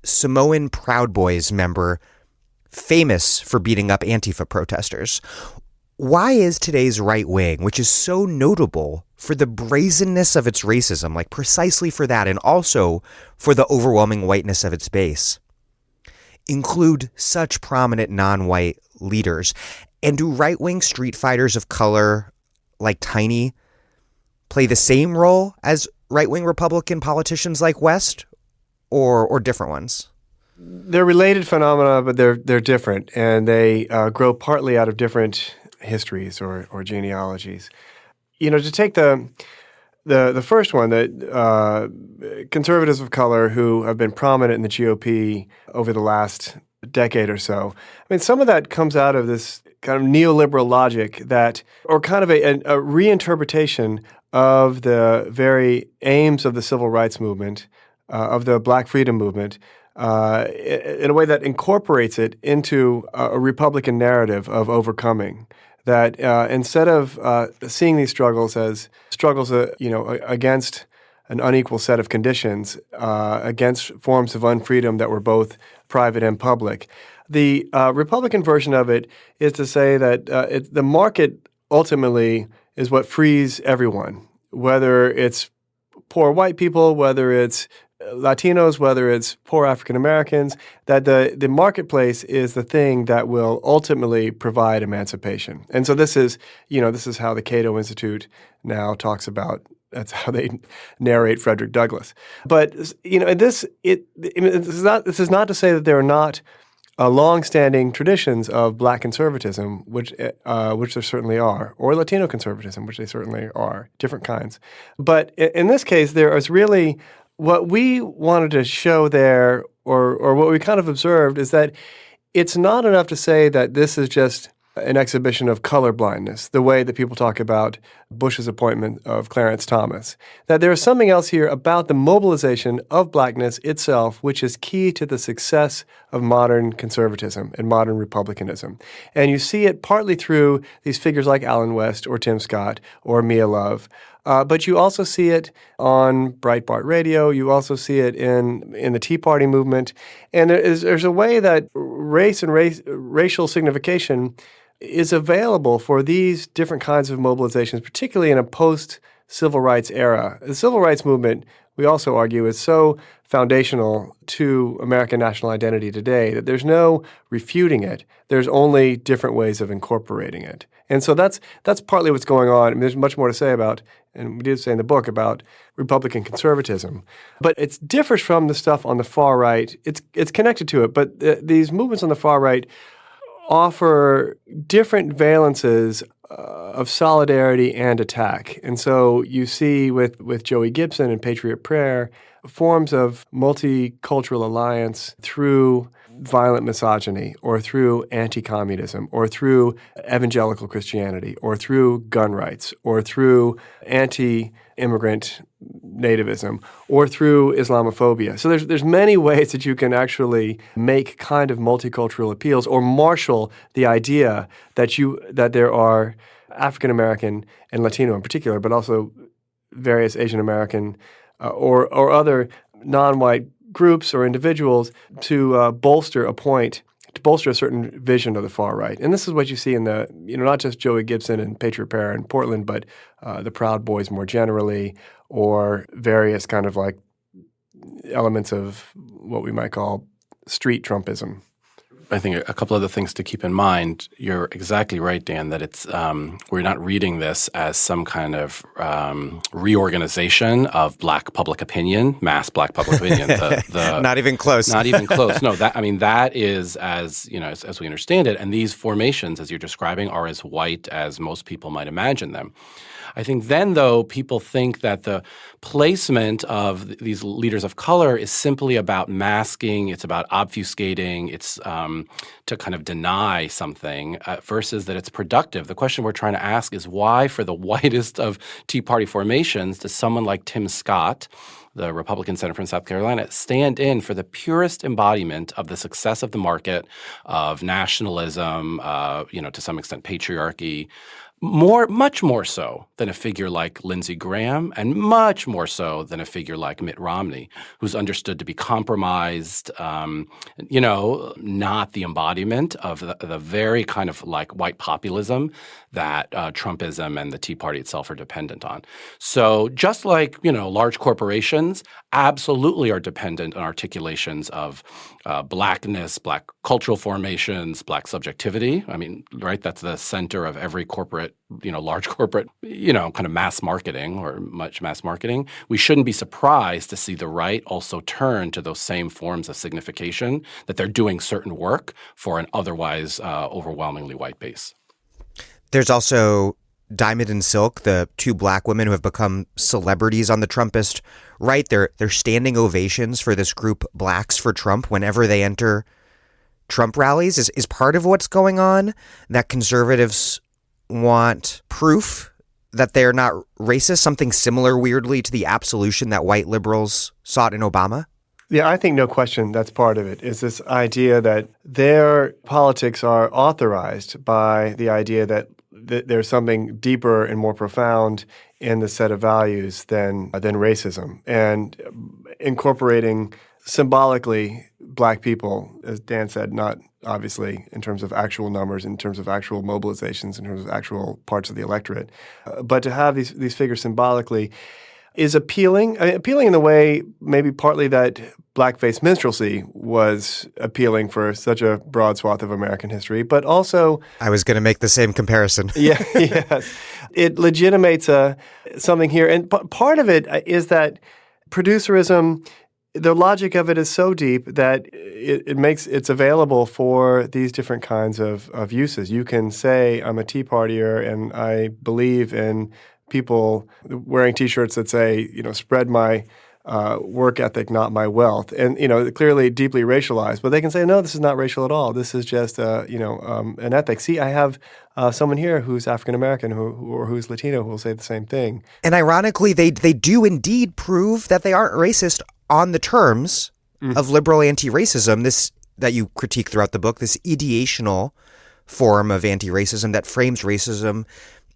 S1: Samoan Proud Boys member famous for beating up Antifa protesters. Why is today's right wing, which is so notable for the brazenness of its racism, precisely for that, and also for the overwhelming whiteness of its base, include such prominent non-white leaders? And do right-wing street fighters of color like Tiny play the same role as right-wing Republican politicians like West, or different ones?
S2: They're related phenomena, but they're different, and they grow partly out of different histories or genealogies. To take the first one, that conservatives of color who have been prominent in the GOP over the last decade or so, some of that comes out of this kind of neoliberal logic or kind of a reinterpretation of the very aims of the civil rights movement, of the Black freedom movement, in a way that incorporates it into a Republican narrative of overcoming. That instead of seeing these struggles as struggles, against an unequal set of conditions, against forms of unfreedom that were both private and public, the Republican version of it is to say that the market ultimately is what frees everyone, whether it's poor white people, whether it's Latinos, whether it's poor African Americans, that the marketplace is the thing that will ultimately provide emancipation. And so this is how the Cato Institute now talks about. That's how they narrate Frederick Douglass. But this is not to say that there are not long-standing traditions of Black conservatism, which there certainly are, or Latino conservatism, which they certainly are, different kinds. But in this case, there is really what we wanted to show there, or what we kind of observed, is that it's not enough to say that this is just an exhibition of color blindness, the way that people talk about Bush's appointment of Clarence Thomas. That there is something else here about the mobilization of Blackness itself, which is key to the success of modern conservatism and modern republicanism. And you see it partly through these figures like Allen West or Tim Scott or Mia Love. But you also see it on Breitbart Radio. You also see it in the Tea Party movement. And there's a way that race and racial signification is available for these different kinds of mobilizations, particularly in a post-civil rights era. The civil rights movement, we also argue, is so foundational to American national identity today that there's no refuting it. There's only different ways of incorporating it. And so that's partly what's going on. I mean, there's much more to say about, and we did say in the book, about Republican conservatism. But it differs from the stuff on the far right. It's connected to it, but these movements on the far right offer different valences of solidarity and attack. And so you see with Joey Gibson and Patriot Prayer forms of multicultural alliance through violent misogyny or through anti-communism or through evangelical Christianity or through gun rights or through anti-immigrant nativism or through Islamophobia. So there's many ways that you can actually make kind of multicultural appeals or marshal the idea that there are African American and Latino in particular, but also various Asian American or other non-white groups or individuals to bolster a certain vision of the far right. And this is what you see in not just Joey Gibson and Patriot Prayer in Portland, but the Proud Boys more generally, or various kind of like elements of what we might call street Trumpism.
S3: I think a couple other things to keep in mind. You're exactly right, Dan, that it's we're not reading this as some kind of reorganization of Black public opinion, mass Black public opinion.
S1: Not even close.
S3: Not even close. No, that is as we understand it. And these formations, as you're describing, are as white as most people might imagine them. I think then, though, people think that the placement of these leaders of color is simply about masking, it's about obfuscating, it's to kind of deny something versus that it's productive. The question we're trying to ask is why, for the whitest of Tea Party formations, does someone like Tim Scott, the Republican senator from South Carolina, stand in for the purest embodiment of the success of the market, of nationalism, to some extent patriarchy, much more so than a figure like Lindsey Graham, and much more so than a figure like Mitt Romney, who's understood to be compromised, not the embodiment of the very kind of like white populism that Trumpism and the Tea Party itself are dependent on. So just like, large corporations absolutely are dependent on articulations of Blackness, Black cultural formations, Black subjectivity. I mean, right, that's the center of every corporate, large corporate, kind of mass marketing or much mass marketing. We shouldn't be surprised to see the right also turn to those same forms of signification, that they're doing certain work for an otherwise overwhelmingly white base.
S1: There's also Diamond and Silk, the two Black women who have become celebrities on the Trumpist right. They're standing ovations for this group Blacks for Trump whenever they enter Trump rallies. Is part of what's going on that conservatives want proof that they're not racist, something similar weirdly to the absolution that white liberals sought in Obama?
S2: Yeah, I think no question that's part of it, is this idea that their politics are authorized by the idea that there's something deeper and more profound in the set of values than racism. And incorporating symbolically Black people, as Dan said, not obviously in terms of actual numbers, in terms of actual mobilizations, in terms of actual parts of the electorate, but to have these figures symbolically is appealing. Appealing in the way maybe partly that blackface minstrelsy was appealing for such a broad swath of American history, but also
S1: I was going to make the same comparison.
S2: Yes. It legitimates something here. And part of it is that producerism the logic of it is so deep that it's available for these different kinds of uses. You can say, I'm a Tea Partier and I believe in people wearing T-shirts that say, spread my work ethic, not my wealth. And, clearly deeply racialized. But they can say, no, this is not racial at all. This is just, an ethic. See, I have someone here who's African-American or who's Latino who will say the same thing.
S1: And ironically, they do indeed prove that they aren't racist on the terms of liberal anti-racism, this that you critique throughout the book, this ideational form of anti-racism that frames racism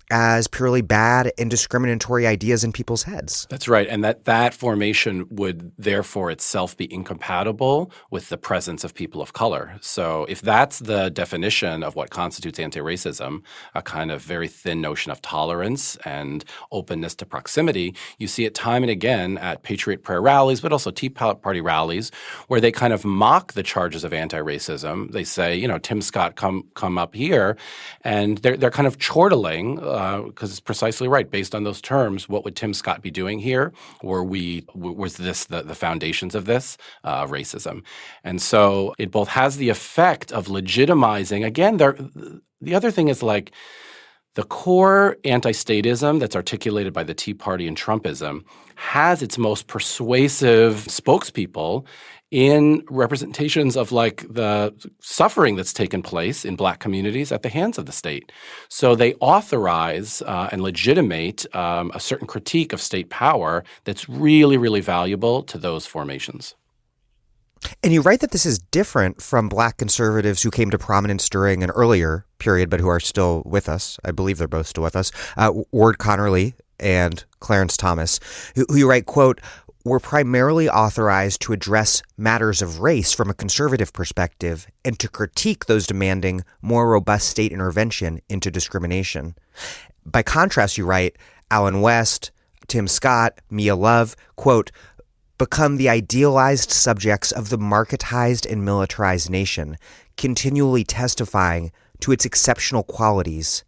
S1: as purely bad and discriminatory ideas in people's heads.
S3: That's right. And that formation would therefore itself be incompatible with the presence of people of color. So if that's the definition of what constitutes anti-racism, a kind of very thin notion of tolerance and openness to proximity, you see it time and again at Patriot Prayer rallies, but also Tea Party rallies, where they kind of mock the charges of anti-racism. They say, Tim Scott, come up here, and they're kind of chortling because it's precisely right. Based on those terms, what would Tim Scott be doing here? Was this the foundations of this racism? And so it both has the effect of legitimizing. Again, the other thing is like the core anti-statism that's articulated by the Tea Party and Trumpism has its most persuasive spokespeople in representations of like the suffering that's taken place in Black communities at the hands of the state. So they authorize and legitimate a certain critique of state power that's really, really valuable to those formations.
S1: And you write that this is different from Black conservatives who came to prominence during an earlier period, but who are still with us. I believe they're both still with us. Ward Connerly and Clarence Thomas, who you write, quote, were primarily authorized to address matters of race from a conservative perspective and to critique those demanding more robust state intervention into discrimination. By contrast, you write, Allen West, Tim Scott, Mia Love, quote, become the idealized subjects of the marketized and militarized nation, continually testifying to its exceptional qualities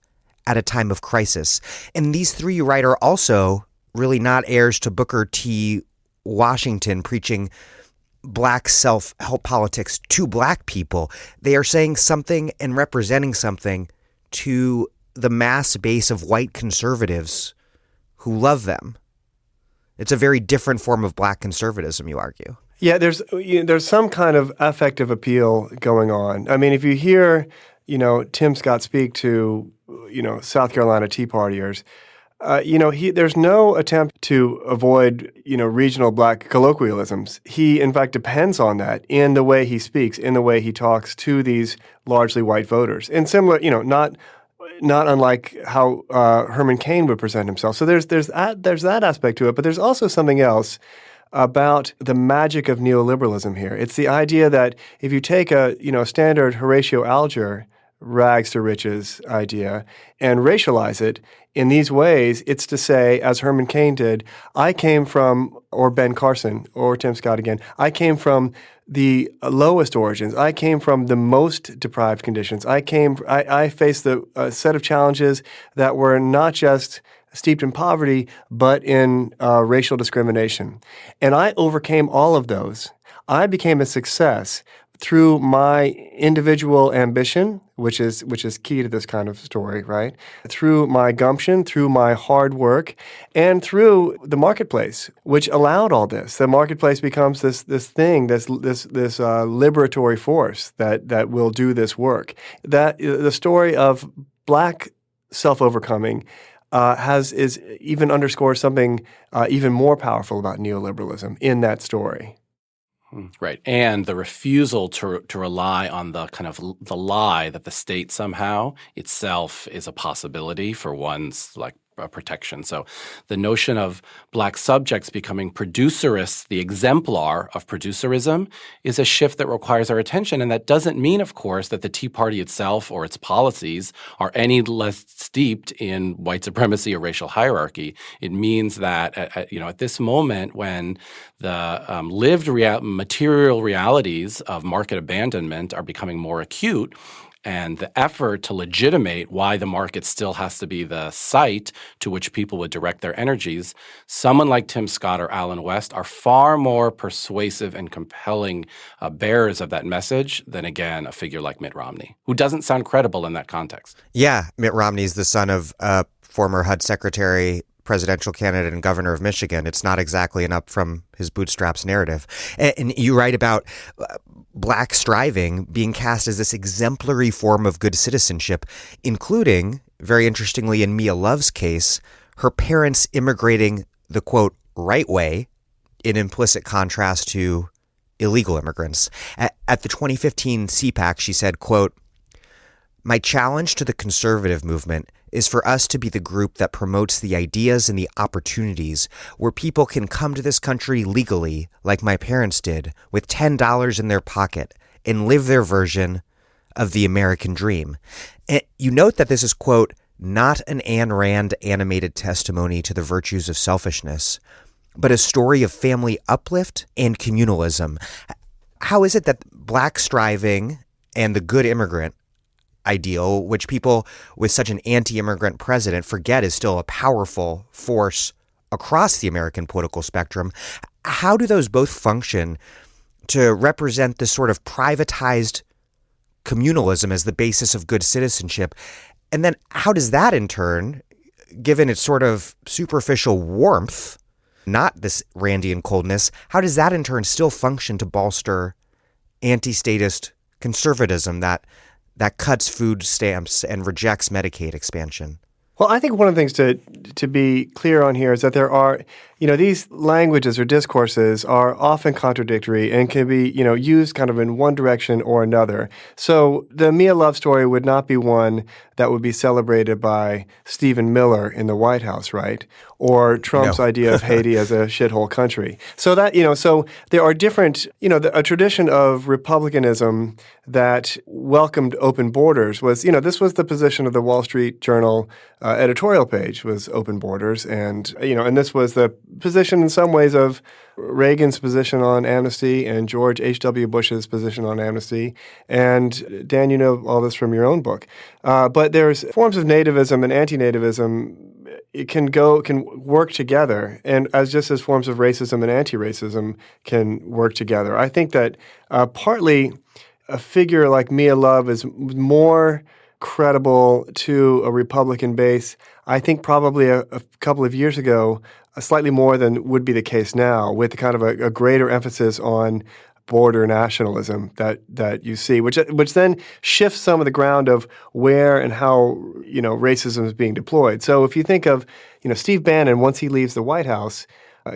S1: at a time of crisis. And these three, you write, are also really not heirs to Booker T. Washington preaching Black self-help politics to Black people. They are saying something and representing something to the mass base of white conservatives who love them. It's a very different form of Black conservatism, you argue.
S2: Yeah, there's some kind of affective appeal going on. I mean, if you hear, Tim Scott speak to, South Carolina Tea Partiers, there's no attempt to avoid, regional Black colloquialisms. He, in fact, depends on that in the way he speaks, in the way he talks to these largely white voters. And similar, not unlike how Herman Cain would present himself. So there's that aspect to it, but there's also something else about the magic of neoliberalism here. It's the idea that if you take a standard Horatio Alger rags to riches idea and racialize it in these ways, it's to say, as Herman Cain did, I came from, or Ben Carson, or Tim Scott again, I came from the lowest origins. I came from the most deprived conditions. I faced a set of challenges that were not just steeped in poverty, but in racial discrimination. And I overcame all of those. I became a success through my individual ambition, which is key to this kind of story, right? Through my gumption, through my hard work, and through the marketplace, which allowed all this. The marketplace becomes this thing, this liberatory force that will do this work. That the story of Black self-overcoming is even underscores something even more powerful about neoliberalism in that story.
S3: Right. And the refusal to rely on the kind of the lie that the state somehow itself is a possibility for one's protection. So the notion of Black subjects becoming producerists, the exemplar of producerism, is a shift that requires our attention. And that doesn't mean, of course, that the Tea Party itself or its policies are any less steeped in white supremacy or racial hierarchy. It means that at this moment when the lived material realities of market abandonment are becoming more acute, and the effort to legitimate why the market still has to be the site to which people would direct their energies, someone like Tim Scott or Alan West are far more persuasive and compelling bearers of that message than, again, a figure like Mitt Romney, who doesn't sound credible in that context.
S1: Yeah, Mitt Romney's the son of former HUD secretary, presidential candidate, and governor of Michigan. It's not exactly an up from his bootstraps narrative. And you write about Black striving being cast as this exemplary form of good citizenship, including, very interestingly, in Mia Love's case, her parents immigrating the, quote, right way, in implicit contrast to illegal immigrants. At the 2015 CPAC, she said, quote, "My challenge to the conservative movement is for us to be the group that promotes the ideas and the opportunities where people can come to this country legally, like my parents did, with $10 in their pocket and live their version of the American dream." And you note that this is, quote, "not an Ayn Rand animated testimony to the virtues of selfishness, but a story of family uplift and communalism." How is it that Black striving and the good immigrant ideal, which people with such an anti-immigrant president forget is still a powerful force across the American political spectrum, how do those both function to represent this sort of privatized communalism as the basis of good citizenship? And then how does that in turn, given its sort of superficial warmth, not this Randian coldness, how does that in turn still function to bolster anti-statist conservatism that cuts food stamps and rejects Medicaid expansion?
S2: Well, I think one of the things to be clear on here is that there are, these languages or discourses are often contradictory and can be, used kind of in one direction or another. So the Mia Love story would not be one that would be celebrated by Stephen Miller in the White House, right? Or Trump's idea of Haiti as a shithole country. So that, so there are different, a tradition of republicanism that welcomed open borders was, this was the position of the Wall Street Journal editorial page was open borders. And, and this was the position in some ways of Reagan's position on amnesty and George H.W. Bush's position on amnesty. And Dan, you know all this from your own book. But there's forms of nativism and anti-nativism. It can work together, and just as forms of racism and anti-racism can work together. I think that partly a figure like Mia Love is more credible to a Republican base. I think probably a couple of years ago, slightly more than would be the case now, with kind of a greater emphasis on border nationalism that you see, which then shifts some of the ground of where and how racism is being deployed. So if you think of Steve Bannon, once he leaves the White House,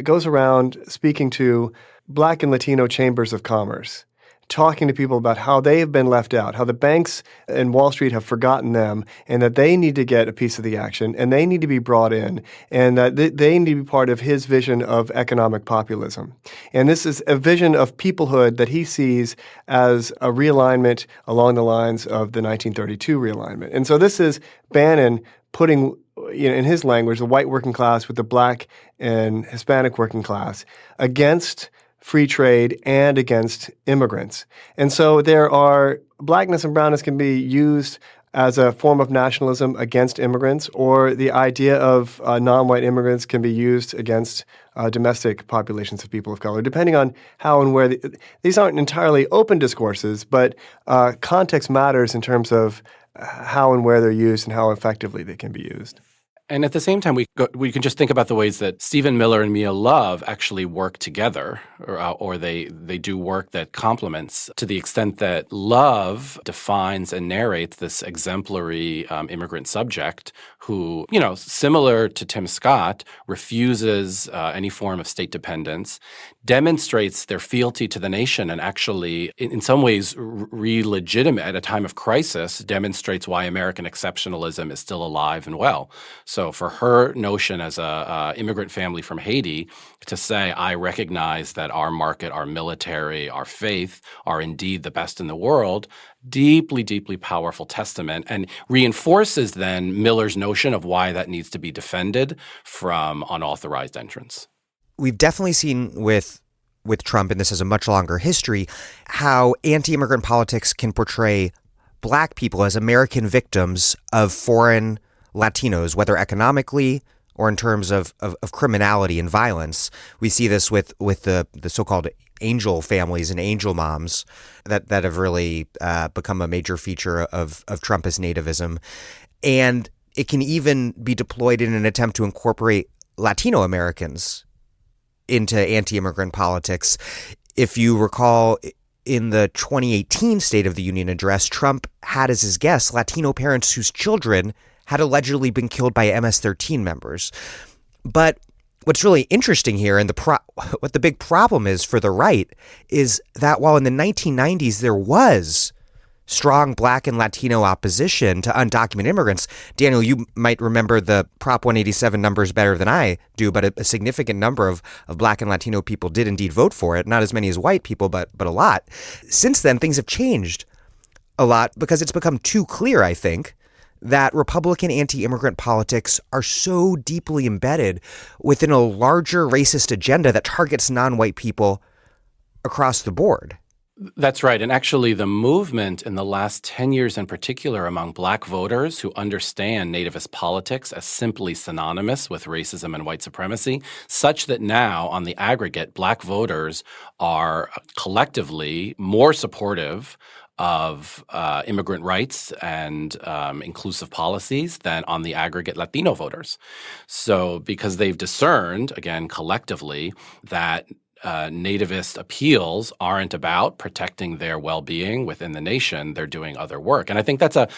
S2: goes around speaking to Black and Latino chambers of commerce, talking to people about how they have been left out, how the banks and Wall Street have forgotten them, and that they need to get a piece of the action, and they need to be brought in, and that they need to be part of his vision of economic populism. And this is a vision of peoplehood that he sees as a realignment along the lines of the 1932 realignment. And so this is Bannon putting, in his language, the white working class with the Black and Hispanic working class against free trade and against immigrants. And so there are blackness and brownness can be used as a form of nationalism against immigrants, or the idea of non-white immigrants can be used against domestic populations of people of color, depending on how and where. These aren't entirely open discourses, but context matters in terms of how and where they're used and how effectively they can be used.
S3: And at the same time, we can just think about the ways that Stephen Miller and Mia Love actually work together, or they do work that complements, to the extent that Love defines and narrates this exemplary immigrant subject who, similar to Tim Scott, refuses any form of state dependence, demonstrates their fealty to the nation, and actually, in some ways, re-legitimate at a time of crisis, demonstrates why American exceptionalism is still alive and well. So for her notion as a immigrant family from Haiti to say, I recognize that our market, our military, our faith are indeed the best in the world, deeply, deeply powerful testament, and reinforces then Miller's notion of why that needs to be defended from unauthorized entrance.
S1: We've definitely seen with Trump, and this has a much longer history, how anti-immigrant politics can portray Black people as American victims of foreign Latinos, whether economically or in terms of criminality and violence. We see this with the so-called angel families and angel moms that have really become a major feature of Trumpist nativism. And it can even be deployed in an attempt to incorporate Latino Americans into anti-immigrant politics. If you recall, in the 2018 State of the Union address, Trump had as his guests Latino parents whose children had allegedly been killed by MS-13 members. But what's really interesting here, and what the big problem is for the right, is that while in the 1990s there was strong Black and Latino opposition to undocumented immigrants, Daniel, you might remember the Prop 187 numbers better than I do, but a significant number of Black and Latino people did indeed vote for it. Not as many as white people, but a lot. Since then, things have changed a lot because it's become too clear, I think, that Republican anti-immigrant politics are so deeply embedded within a larger racist agenda that targets non-white people across the board.
S3: That's right. And actually, the movement in the last 10 years in particular among Black voters who understand nativist politics as simply synonymous with racism and white supremacy, such that now, on the aggregate, Black voters are collectively more supportive of immigrant rights and inclusive policies than on the aggregate Latino voters. So because they've discerned, again, collectively, that nativist appeals aren't about protecting their well-being within the nation. They're doing other work. And I think that's a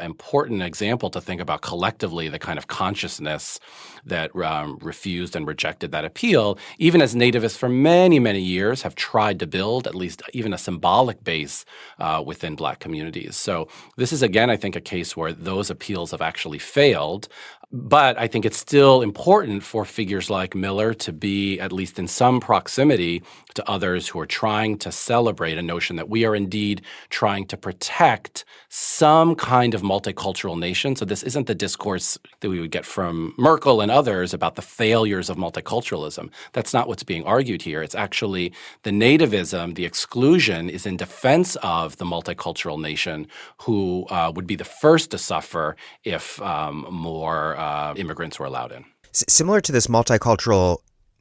S3: important example to think about collectively the kind of consciousness that refused and rejected that appeal, even as nativists for many, many years have tried to build at least even a symbolic base within Black communities. So this is, again, I think, a case where those appeals have actually failed. But I think it's still important for figures like Miller to be, at least in some proximity, to others who are trying to celebrate a notion that we are indeed trying to protect some kind of multicultural nation. So this isn't the discourse that we would get from Merkel and others about the failures of multiculturalism. That's not what's being argued here. It's actually the nativism, the exclusion is in defense of the multicultural nation who would be the first to suffer if more immigrants were allowed in.
S1: Similar to this multicultural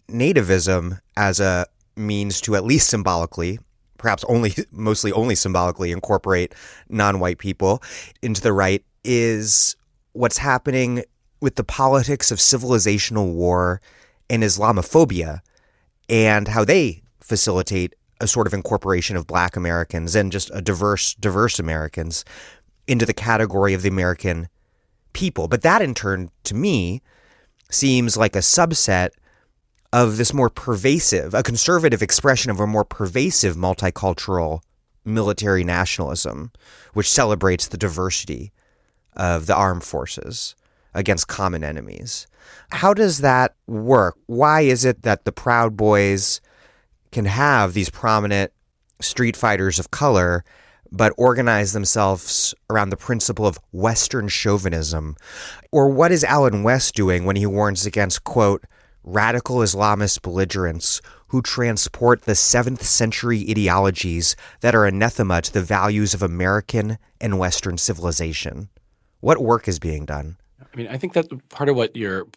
S1: nativism as a means to at least symbolically, perhaps mostly only symbolically, incorporate non-white people into the right is what's happening with the politics of civilizational war and Islamophobia and how they facilitate a sort of incorporation of Black Americans and just a diverse Americans into the category of the American people. But that in turn, to me, seems like a subset of this more pervasive, a conservative expression of a more pervasive multicultural military nationalism, which celebrates the diversity of the armed forces against common enemies. How does that work? Why is it that the Proud Boys can have these prominent street fighters of color but organize themselves around the principle of Western chauvinism? Or what is Alan West doing when he warns against, quote, radical Islamist belligerents who transport the 7th century ideologies that are anathema to the values of American and Western civilization? What work is being done?
S3: I mean, I think that part of what you're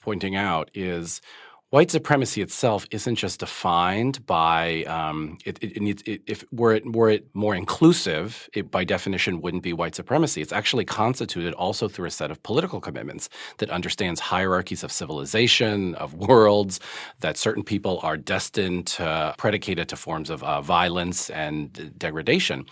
S3: pointing out is white supremacy itself isn't just defined by were it more inclusive, it by definition wouldn't be white supremacy. It's actually constituted also through a set of political commitments that understands hierarchies of civilization, of worlds, that certain people are destined to predicated to forms of violence and degradation.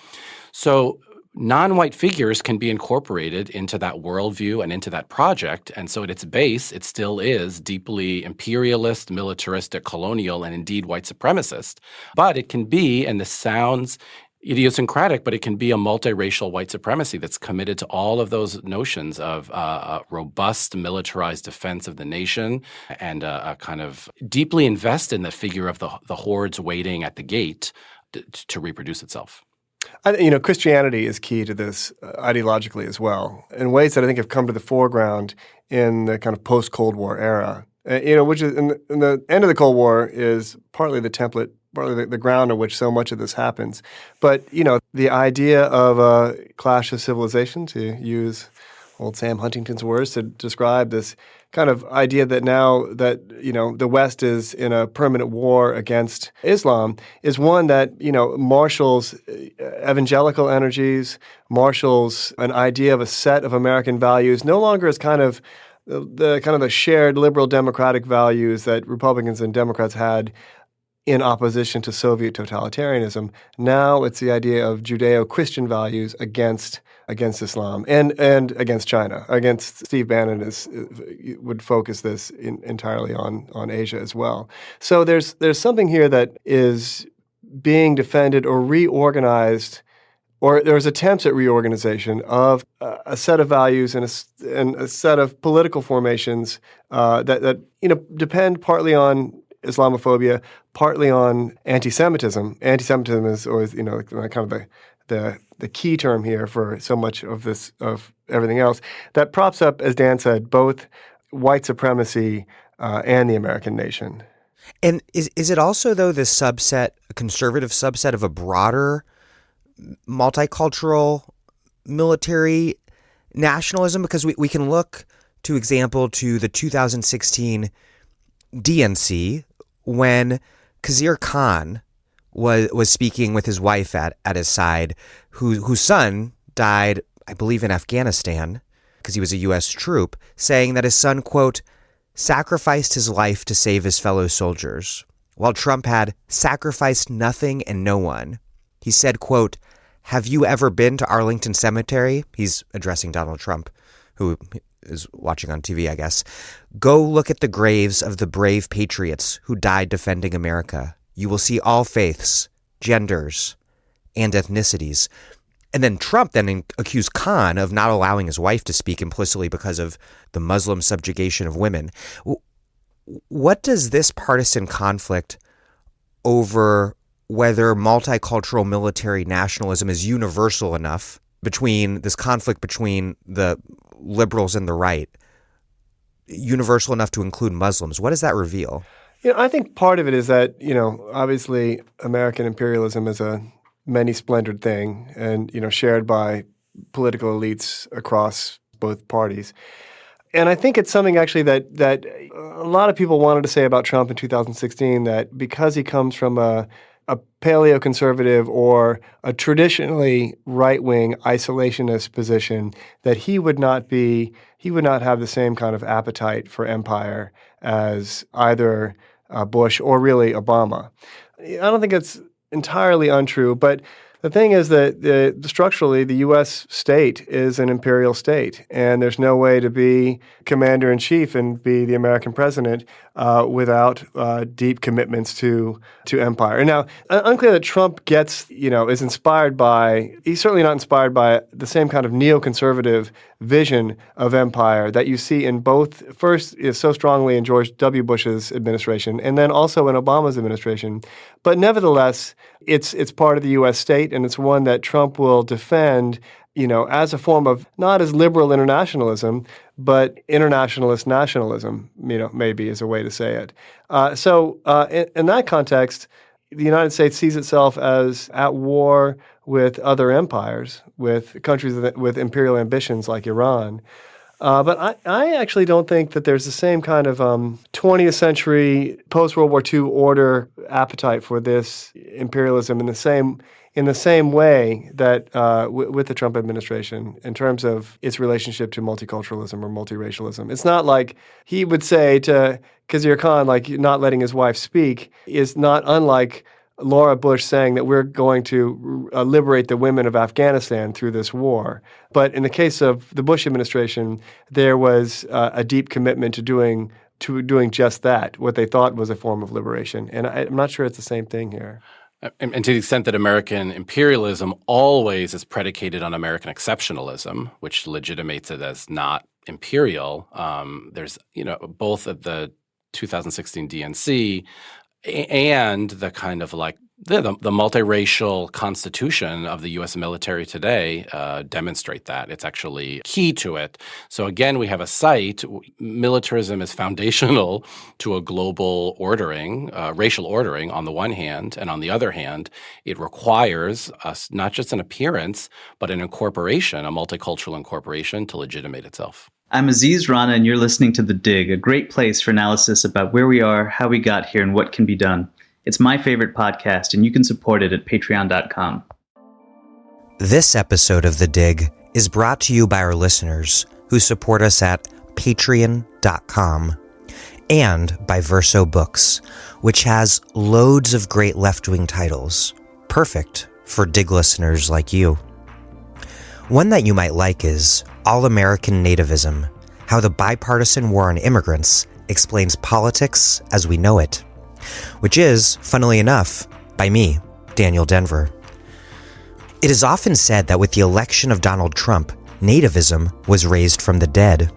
S3: So non-white figures can be incorporated into that worldview and into that project. And so at its base, it still is deeply imperialist, militaristic, colonial, and indeed white supremacist. But it can be, and this sounds idiosyncratic, but it can be a multiracial white supremacy that's committed to all of those notions of a robust militarized defense of the nation and a kind of deeply invest in the figure of the hordes waiting at the gate to reproduce itself.
S2: Christianity is key to this ideologically as well, in ways that I think have come to the foreground in the kind of post-Cold War era. Which is in the end of the Cold War is partly the template partly the ground on which so much of this happens. But, the idea of a clash of civilization, to use old Sam Huntington's words to describe this kind of idea that now that, the West is in a permanent war against Islam, is one that, marshals evangelical energies, marshals an idea of a set of American values, no longer as kind of the shared liberal democratic values that Republicans and Democrats had in opposition to Soviet totalitarianism. Now it's the idea of Judeo-Christian values against Islam and against China. Against Steve Bannon would focus this entirely on Asia as well. So there's something here that is being defended or reorganized, or there's attempts at reorganization of a set of values and a set of political formations that depend partly on Islamophobia, partly on anti-Semitism. Anti-Semitism is always, kind of the key term here for so much of this, of everything else, that props up, as Dan said, both white supremacy and the American nation.
S1: And is it also, though, this subset, a conservative subset of a broader multicultural military nationalism? Because we can look, to example, to the 2016 DNC, when Khizr Khan was speaking with his wife at his side, whose son died, I believe, in Afghanistan because he was a U.S. troop, saying that his son, quote, sacrificed his life to save his fellow soldiers, while Trump had sacrificed nothing and no one. He said, quote, have you ever been to Arlington Cemetery? He's addressing Donald Trump, who is watching on TV, I guess. Go look at the graves of the brave patriots who died defending America. You will see all faiths, genders, and ethnicities. And then Trump then accused Khan of not allowing his wife to speak implicitly because of the Muslim subjugation of women. What does this partisan conflict over whether multicultural military nationalism is universal enough, between this conflict between the liberals and the right, universal enough to include Muslims, what does that reveal?
S2: I think part of it is that, obviously American imperialism is a many-splendored thing and, shared by political elites across both parties. And I think it's something actually that a lot of people wanted to say about Trump in 2016, that because he comes from a paleoconservative or a traditionally right-wing isolationist position, that he would not have the same kind of appetite for empire as either Bush or really Obama. I don't think it's entirely untrue, but the thing is that structurally the U.S. state is an imperial state, and there's no way to be commander-in-chief and be the American president without deep commitments to empire. And now, unclear that Trump is inspired by, he's certainly not inspired by the same kind of neoconservative vision of empire that you see in both, first is so strongly in George W. Bush's administration, and then also in Obama's administration. But nevertheless, it's part of the U.S. state, and it's one that Trump will defend, as a form of not as liberal internationalism, but internationalist nationalism, maybe is a way to say it. So in that context, the United States sees itself as at war with other empires, with countries with imperial ambitions like Iran. But I actually don't think that there's the same kind of 20th century post-World War II order appetite for this imperialism in the same way that with the Trump administration in terms of its relationship to multiculturalism or multiracialism. It's not like he would say to Khizr Khan, like not letting his wife speak is not unlike Laura Bush saying that we're going to liberate the women of Afghanistan through this war. But in the case of the Bush administration, there was a deep commitment to doing just that, what they thought was a form of liberation. And I'm not sure it's the same thing here.
S3: And to the extent that American imperialism always is predicated on American exceptionalism, which legitimates it as not imperial, there's, both at the 2016 DNC and the kind of like The multiracial constitution of the U.S. military today demonstrate that. It's actually key to it. So again, we have a site. Militarism is foundational to a global ordering, racial ordering on the one hand, and on the other hand, it requires us not just an appearance, but an incorporation, a multicultural incorporation to legitimate itself.
S4: I'm Aziz Rana, and you're listening to The Dig, a great place for analysis about where we are, how we got here, and what can be done. It's my favorite podcast, and you can support it at patreon.com.
S1: This episode of The Dig is brought to you by our listeners who support us at patreon.com and by Verso Books, which has loads of great left-wing titles, perfect for Dig listeners like you. One that you might like is All-American Nativism, How the Bipartisan War on Immigrants Explains Politics as We Know It, which is, funnily enough, by me, Daniel Denver. It is often said that with the election of Donald Trump, nativism was raised from the dead.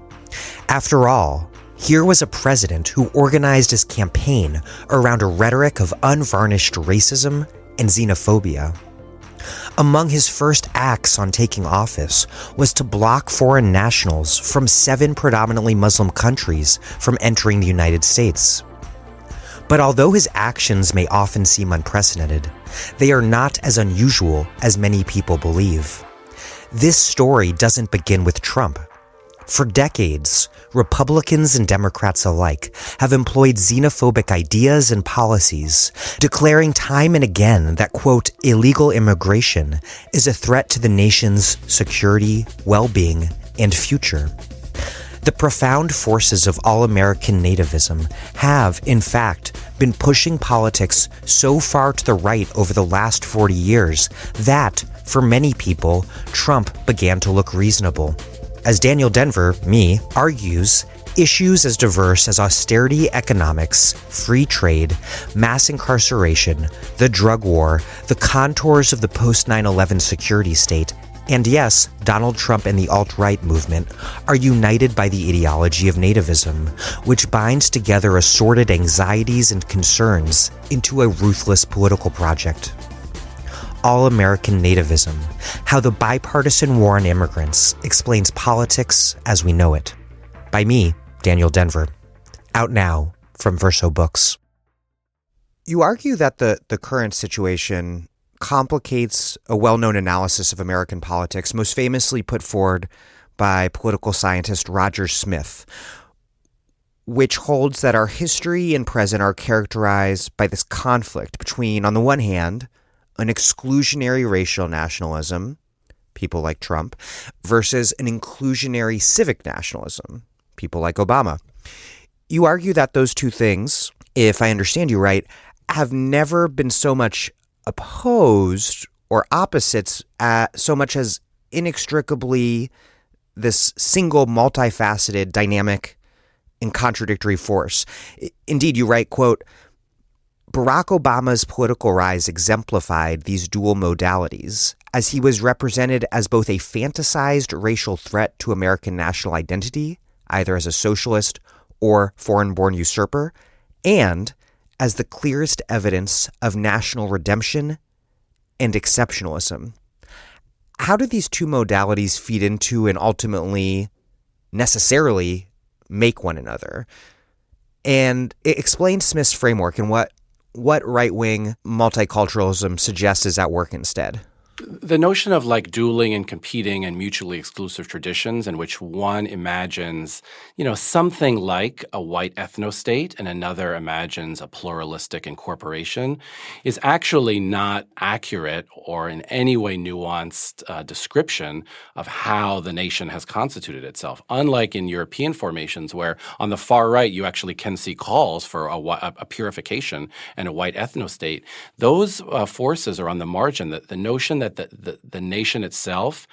S1: After all, here was a president who organized his campaign around a rhetoric of unvarnished racism and xenophobia. Among his first acts on taking office was to block foreign nationals from 7 predominantly Muslim countries from entering the United States. But although his actions may often seem unprecedented, they are not as unusual as many people believe. This story doesn't begin with Trump. For decades, Republicans and Democrats alike have employed xenophobic ideas and policies, declaring time and again that, quote, illegal immigration is a threat to the nation's security, well-being, and future. The profound forces of all-American nativism have, in fact, been pushing politics so far to the right over the last 40 years that, for many people, Trump began to look reasonable. As Daniel Denver, me, argues, issues as diverse as austerity economics, free trade, mass incarceration, the drug war, the contours of the post-9/11 security state, and yes, Donald Trump and the alt-right movement are united by the ideology of nativism, which binds together assorted anxieties and concerns into a ruthless political project. All-American Nativism, How the Bipartisan War on Immigrants Explains Politics as We Know It. By me, Daniel Denver. Out now from Verso Books. You argue that the current situation complicates a well-known analysis of American politics, most famously put forward by political scientist Roger Smith, which holds that our history and present are characterized by this conflict between, on the one hand, an exclusionary racial nationalism, people like Trump, versus an inclusionary civic nationalism, people like Obama. You argue that those two things, if I understand you right, have never been so much opposed or opposites so much as inextricably this single multifaceted dynamic and contradictory force. Indeed, you write, quote, Barack Obama's political rise exemplified these dual modalities, as he was represented as both a fantasized racial threat to American national identity, either as a socialist or foreign-born usurper, and as the clearest evidence of national redemption and exceptionalism. How do these two modalities feed into and ultimately necessarily make one another? And it explains Smith's framework and what right-wing multiculturalism suggests is at work instead.
S3: The notion of like dueling and competing and mutually exclusive traditions in which one imagines, something like a white ethno-state and another imagines a pluralistic incorporation is actually not accurate or in any way nuanced description of how the nation has constituted itself. Unlike in European formations where on the far right you actually can see calls for a purification and a white ethno-state, those forces are on the margin. The notion that the nation itself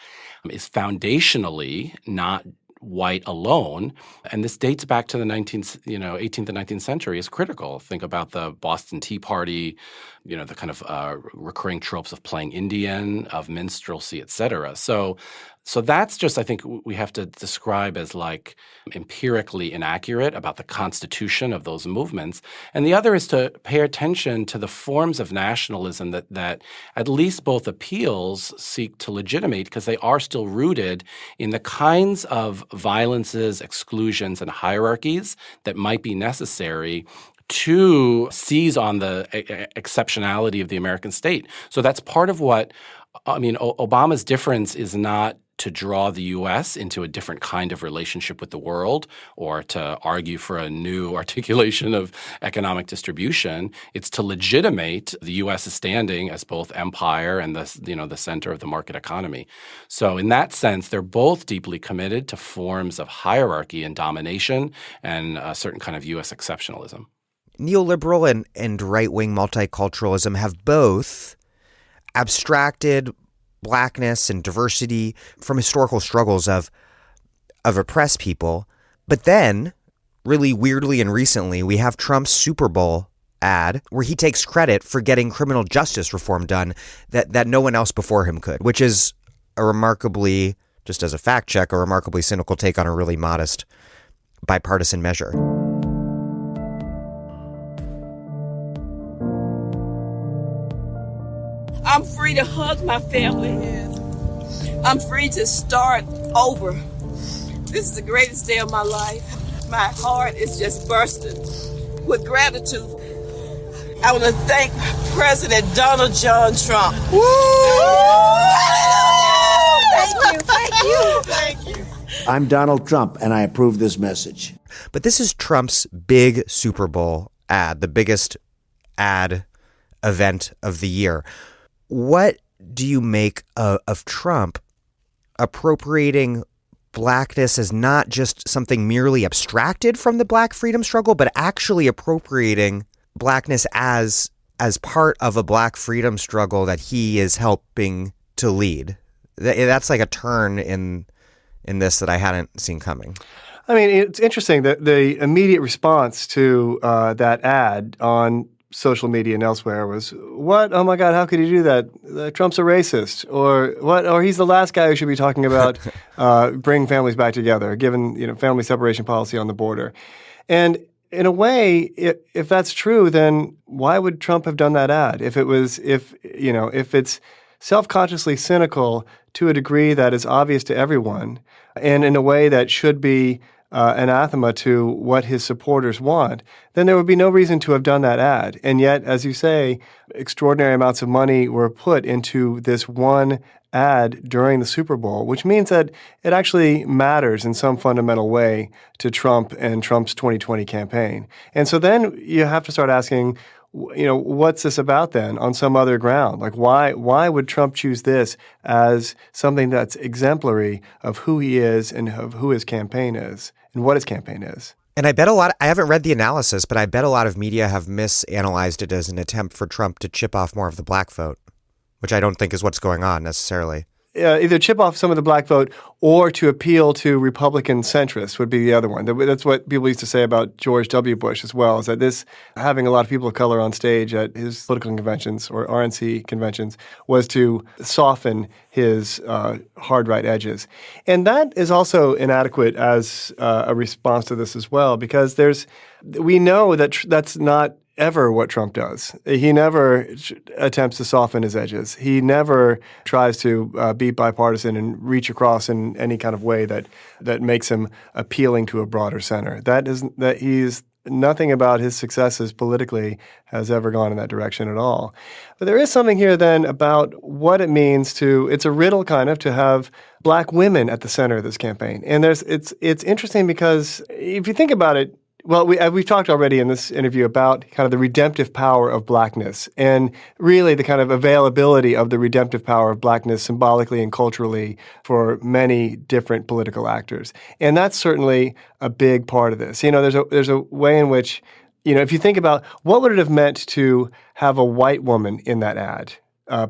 S3: is foundationally not white alone, and this dates back to the 18th and 19th century is critical. Think about the Boston Tea Party, the kind of recurring tropes of playing Indian, of minstrelsy, etc. So So that's just, I think, we have to describe as like empirically inaccurate about the constitution of those movements. And the other is to pay attention to the forms of nationalism that at least both appeals seek to legitimate, because they are still rooted in the kinds of violences, exclusions, and hierarchies that might be necessary to seize on the exceptionality of the American state. So that's part of what, Obama's difference is not to draw the U.S. into a different kind of relationship with the world or to argue for a new articulation of economic distribution. It's to legitimate the U.S.'s standing as both empire and the center of the market economy. So in that sense, they're both deeply committed to forms of hierarchy and domination and a certain kind of U.S. exceptionalism.
S1: Neoliberal and right-wing multiculturalism have both abstracted Blackness and diversity from historical struggles of oppressed people. But then, really weirdly and recently, we have Trump's Super Bowl ad where he takes credit for getting criminal justice reform done that no one else before him could, which is a remarkably, just as a fact check, a remarkably cynical take on a really modest bipartisan measure.
S5: I'm free to hug my family. I'm free to start over. This is the greatest day of my life. My heart is just bursting with gratitude. I want to thank President Donald John Trump. Woo! Thank you.
S6: I'm Donald Trump, and I approve this message.
S1: But this is Trump's big Super Bowl ad, the biggest ad event of the year. What do you make of Trump appropriating Blackness as not just something merely abstracted from the Black freedom struggle, but actually appropriating Blackness as part of a Black freedom struggle that he is helping to lead? That's like a turn in this that I hadn't seen coming.
S2: I mean, it's interesting that the immediate response to that ad on social media and elsewhere was, what? Oh my God, how could he do that? Trump's a racist, or what? Or he's the last guy who should be talking about bring families back together, given family separation policy on the border. And in a way, if that's true, then why would Trump have done that ad? If it's self-consciously cynical to a degree that is obvious to everyone, and in a way that should be anathema to what his supporters want, then there would be no reason to have done that ad. And yet, as you say, extraordinary amounts of money were put into this one ad during the Super Bowl, which means that it actually matters in some fundamental way to Trump and Trump's 2020 campaign. And so then you have to start asking, what's this about then on some other ground? Like, why would Trump choose this as something that's exemplary of who he is and of who his campaign is and what his campaign is?
S1: And I bet I haven't read the analysis, but I bet a lot of media have misanalyzed it as an attempt for Trump to chip off more of the Black vote, which I don't think is what's going on necessarily.
S2: Either chip off some of the Black vote or to appeal to Republican centrists would be the other one. That's what people used to say about George W. Bush as well, is that this, having a lot of people of color on stage at his political conventions or RNC conventions, was to soften his hard right edges. And that is also inadequate as a response to this as well, because we know that that's not ever what Trump does. He never attempts to soften his edges. He never tries to be bipartisan and reach across in any kind of way that makes him appealing to a broader center. He's nothing about his successes politically has ever gone in that direction at all. But there is something here then about what it means it's a riddle kind of to have Black women at the center of this campaign. And it's interesting because if you think about it, well, we've talked already in this interview about kind of the redemptive power of Blackness and really the kind of availability of the redemptive power of Blackness symbolically and culturally for many different political actors. And that's certainly a big part of this. There's a way in which, if you think about what would it have meant to have a white woman in that ad?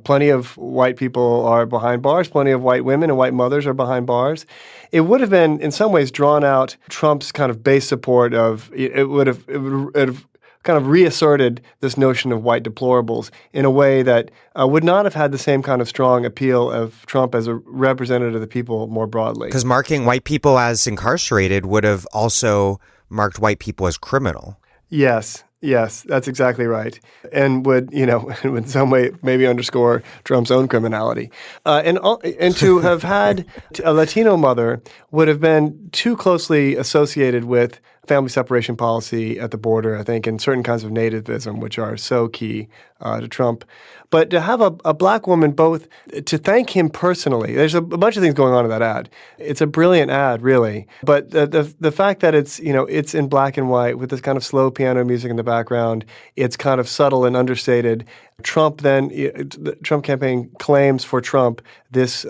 S2: Plenty of white people are behind bars. Plenty of white women and white mothers are behind bars. It would have been, in some ways, drawn out Trump's kind of base support of. It would have kind of reasserted this notion of white deplorables in a way that would not have had the same kind of strong appeal of Trump as a representative of the people more broadly.
S1: Because marking white people as incarcerated would have also marked white people as criminal.
S2: Yes, that's exactly right. And would, in some way maybe underscore Trump's own criminality. And to have had a Latino mother would have been too closely associated with family separation policy at the border, I think, and certain kinds of nativism, which are so key to Trump. But to have a black woman both to thank him personally, there's a bunch of things going on in that ad. It's a brilliant ad, really. But the fact that it's in black and white with this kind of slow piano music in the background, it's kind of subtle and understated. The Trump campaign claims for Trump this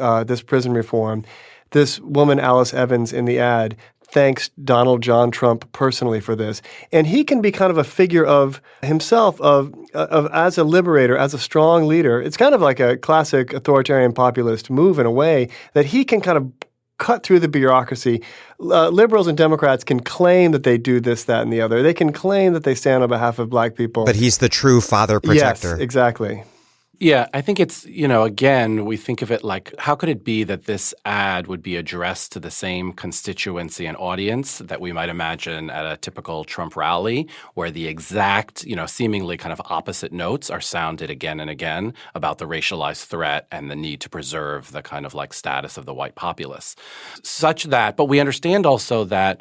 S2: prison reform. This woman, Alice Evans, in the ad thanks Donald John Trump personally for this. And he can be kind of a figure of himself, of as a liberator, as a strong leader. It's kind of like a classic authoritarian populist move in a way that he can kind of cut through the bureaucracy. Liberals and Democrats can claim that they do this, that, and the other. They can claim that they stand on behalf of black people.
S1: But he's the true father protector.
S2: Yes, exactly.
S3: Yeah, I think it's, again, we think of it like, how could it be that this ad would be addressed to the same constituency and audience that we might imagine at a typical Trump rally, where the exact, seemingly kind of opposite notes are sounded again and again about the racialized threat and the need to preserve the kind of like status of the white populace. But we understand also that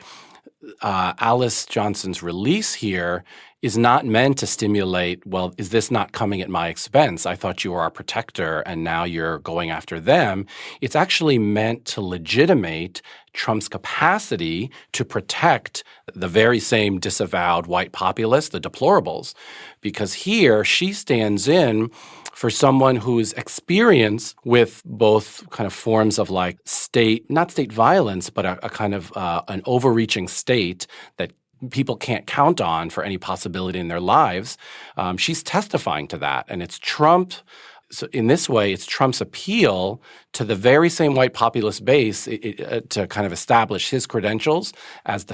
S3: Alice Johnson's release here is not meant to stimulate, well, is this not coming at my expense? I thought you were our protector and now you're going after them. It's actually meant to legitimate Trump's capacity to protect the very same disavowed white populace, the deplorables, because here she stands in for someone whose experience with both kind of forms of like not state violence, but a kind of an overreaching state that people can't count on for any possibility in their lives. She's testifying to that. And it's Trump. So in this way, it's Trump's appeal to the very same white populist base to kind of establish his credentials as the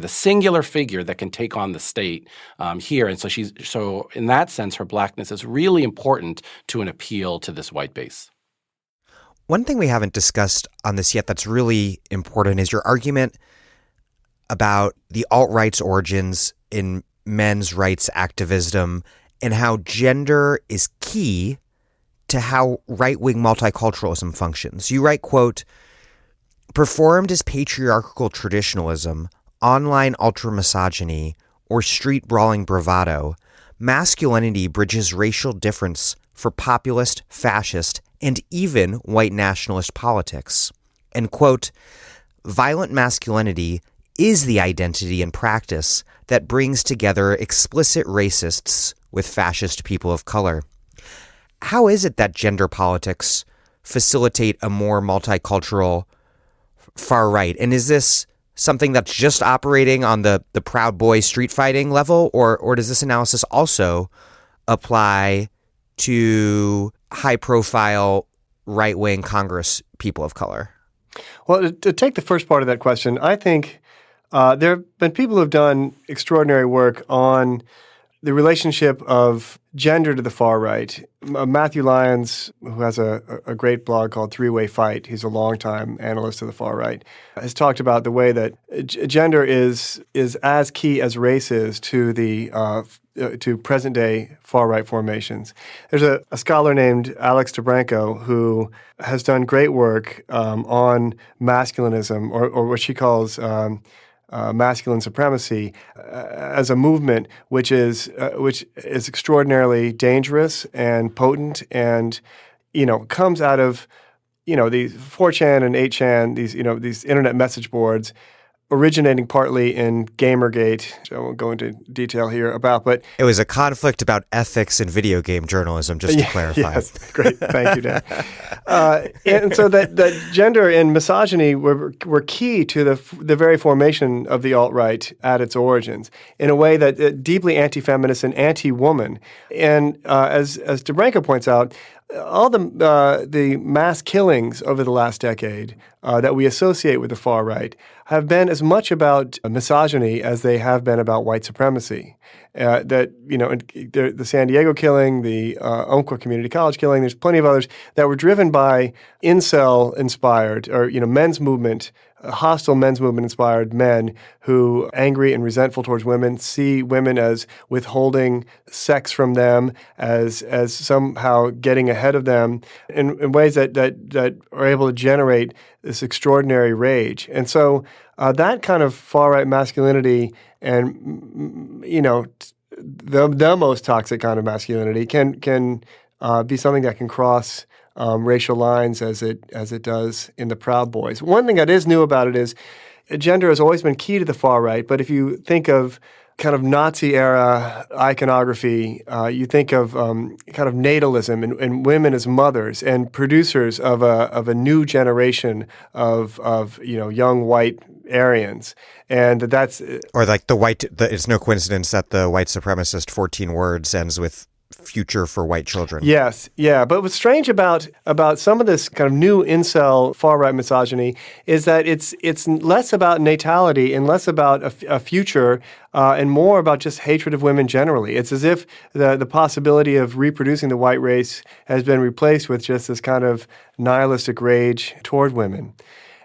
S3: singular figure that can take on the state here. And so in that sense, her blackness is really important to an appeal to this white base.
S1: One thing we haven't discussed on this yet that's really important is your argument about the alt-right's origins in men's rights activism and how gender is key to how right-wing multiculturalism functions. You write, quote, "Performed as patriarchal traditionalism, online ultra-misogyny, or street-brawling bravado, masculinity bridges racial difference for populist, fascist, and even white nationalist politics." And, quote, "Violent masculinity is the identity and practice that brings together explicit racists with fascist people of color." How is it that gender politics facilitate a more multicultural far right? And is this something that's just operating on the Proud Boy street fighting level, or does this analysis also apply to high-profile right-wing Congress people of color?
S2: Well, to take the first part of that question, I think there have been people who have done extraordinary work on the relationship of gender to the far right. Matthew Lyons, who has a great blog called Three-Way Fight, he's a longtime analyst of the far right, has talked about the way that gender is as key as race is to present-day far-right formations. There's a scholar named Alex DeBranco who has done great work on masculinism, or what she calls masculine supremacy as a movement which is extraordinarily dangerous and potent, and comes out of these 4chan and 8chan, these internet message boards, originating partly in Gamergate, which I won't go into detail here about, but
S1: it was a conflict about ethics in video game journalism, just to clarify.
S2: Yes, great, thank you, Dan. And so that gender and misogyny were key to the very formation of the alt-right at its origins, in a way that deeply anti-feminist and anti-woman. And as DeBranco points out, all the mass killings over the last decade that we associate with the far right have been as much about misogyny as they have been about white supremacy. The San Diego killing, the Umpqua Community College killing, there's plenty of others that were driven by incel-inspired or men's movement, hostile men's movement-inspired men who, angry and resentful towards women, see women as withholding sex from them, as somehow getting ahead of them in ways that are able to generate this extraordinary rage. And so that kind of far-right masculinity and, the most toxic kind of masculinity can be something that can cross racial lines as it does in the Proud Boys. One thing that is new about it is gender has always been key to the far right, but if you think of kind of Nazi-era iconography, you think of kind of natalism and women as mothers and producers of a new generation of young white Aryans. And that's
S1: or like it's no coincidence that the white supremacist 14 words ends with future for white children.
S2: Yes, yeah. But what's strange about some of this kind of new incel far-right misogyny is that it's less about natality and less about a future and more about just hatred of women generally. It's as if the possibility of reproducing the white race has been replaced with just this kind of nihilistic rage toward women.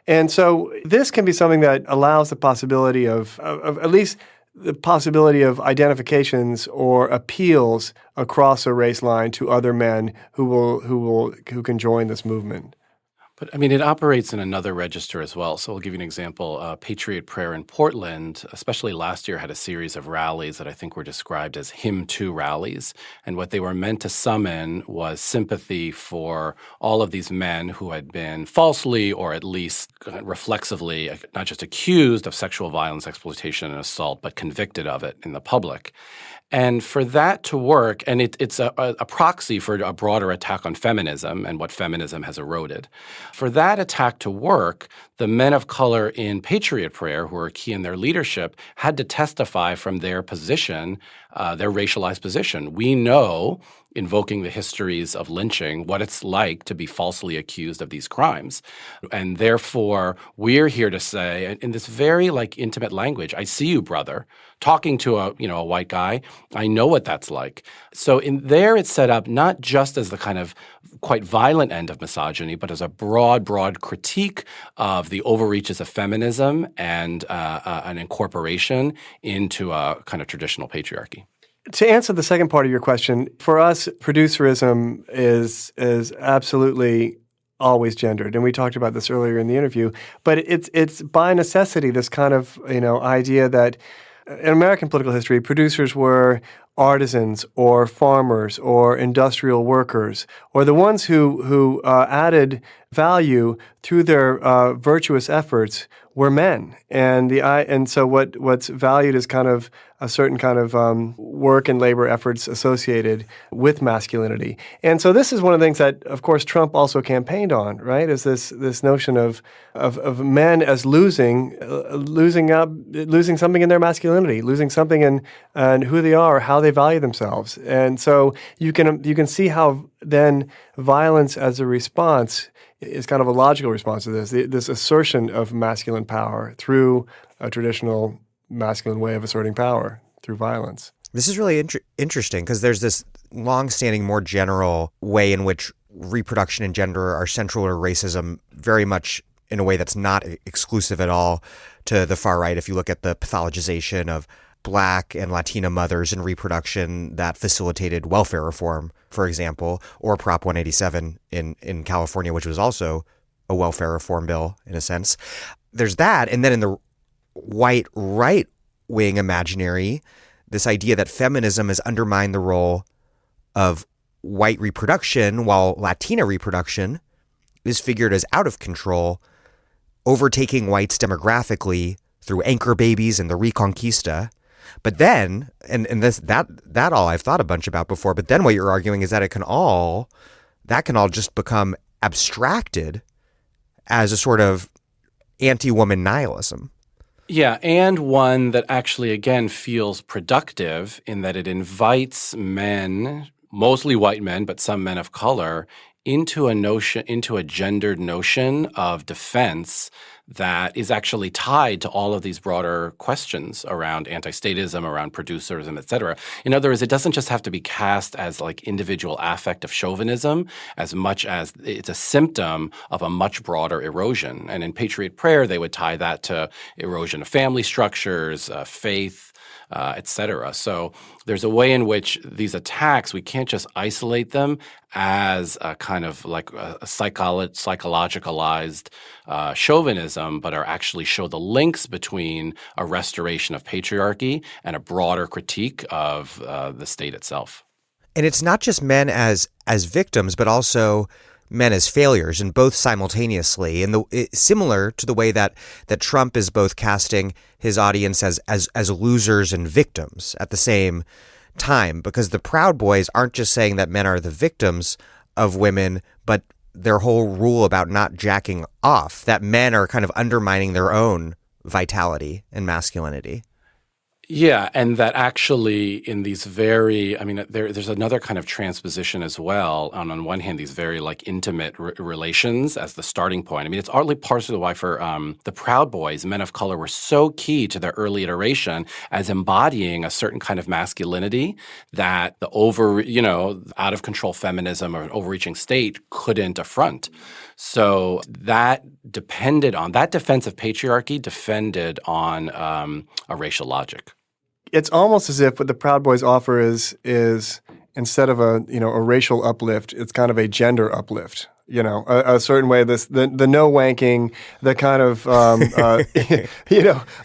S2: And so this can be something that allows the possibility of at least the possibility of identifications or appeals across a race line to other men who can join this movement.
S3: But, I mean, it operates in another register as well. So I'll give you an example. Patriot Prayer in Portland, especially last year, had a series of rallies that I think were described as Hymn to rallies. And what they were meant to summon was sympathy for all of these men who had been falsely or at least reflexively not just accused of sexual violence, exploitation, and assault, but convicted of it in the public. And for that to work, and it's a proxy for a broader attack on feminism and what feminism has eroded. For that attack to work, the men of color in Patriot Prayer, who are key in their leadership, had to testify from their position, their racialized position. We know, invoking the histories of lynching, what it's like to be falsely accused of these crimes. And therefore, we're here to say, in this very intimate language, I see you, brother, talking to a white guy. I know what that's like. So in there, it's set up not just as the kind of quite violent end of misogyny, but as a broad critique of the overreaches of feminism and an incorporation into a kind of traditional patriarchy.
S2: To answer the second part of your question, for us, producerism is absolutely always gendered, and we talked about this earlier in the interview. But it's by necessity this kind of idea that in American political history, producers were artisans or farmers or industrial workers, or the ones who added value through their virtuous efforts were men. And so what's valued is kind of a certain kind of work and labor efforts associated with masculinity. And so this is one of the things that, of course, Trump also campaigned on, right? Is this notion of men as losing something in their masculinity, losing something in who they are, how they value themselves. And so you can see how then violence as a response is kind of a logical response to this assertion of masculine power through a traditional masculine way of asserting power through violence.
S1: This is really interesting because there's this long-standing, more general way in which reproduction and gender are central to racism, very much in a way that's not exclusive at all to the far right. If you look at the pathologization of Black and Latina mothers in reproduction that facilitated welfare reform, for example, or Prop 187 in California, which was also a welfare reform bill in a sense. There's that. And then in the white right-wing imaginary, this idea that feminism has undermined the role of white reproduction while Latina reproduction is figured as out of control, overtaking whites demographically through anchor babies and the Reconquista. But then, and that all I've thought a bunch about before, but then what you're arguing is that that can all just become abstracted as a sort of anti-woman nihilism.
S3: Yeah, and one that actually, again, feels productive in that it invites men, mostly white men, but some men of color, into a gendered notion of defense that is actually tied to all of these broader questions around anti-statism, around producerism, et cetera. In other words, it doesn't just have to be cast as like individual affective chauvinism as much as it's a symptom of a much broader erosion. And in Patriot Prayer, they would tie that to erosion of family structures, faith, et cetera. So there's a way in which these attacks, we can't just isolate them as a kind of like a psychologicalized chauvinism, but are actually show the links between a restoration of patriarchy and a broader critique of the state itself.
S1: And it's not just men as victims, but also men as failures, and both simultaneously. And similar to the way that Trump is both casting his audience as losers and victims at the same time, because the Proud Boys aren't just saying that men are the victims of women, but their whole rule about not jacking off, that men are kind of undermining their own vitality and masculinity.
S3: Yeah, and that actually in these there's another kind of transposition as well. On one hand, these very like intimate relations as the starting point. I mean, it's partly partially why for the Proud Boys, men of color were so key to their early iteration as embodying a certain kind of masculinity that the out of control feminism or overreaching state couldn't affront. So that defense of patriarchy depended on a racial logic.
S2: It's almost as if what the Proud Boys offer is instead of a racial uplift, it's kind of a gender uplift. A certain way. The no wanking, the kind of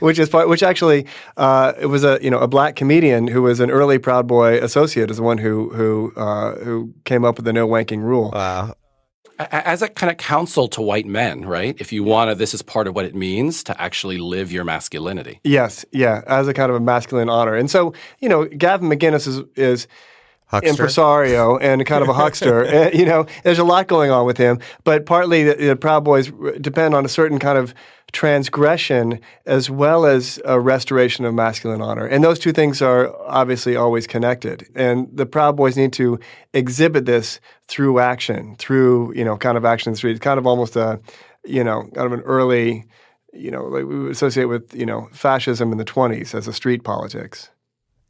S2: which actually it was a black comedian who was an early Proud Boy associate is the one who came up with the no wanking rule.
S1: Wow.
S3: As a kind of counsel to white men, right? If you want to, this is part of what it means to actually live your masculinity.
S2: Yes, yeah, as a kind of a masculine honor. And so, Gavin McInnes is
S1: Huckster.
S2: Impresario and kind of a huckster. There's a lot going on with him, but partly the Proud Boys depend on a certain kind of transgression as well as a restoration of masculine honor. And those two things are obviously always connected. And the Proud Boys need to exhibit this through action, through, kind of action in the street. It's kind of almost kind of an early, like we would associate with, fascism in the 1920s as a street politics.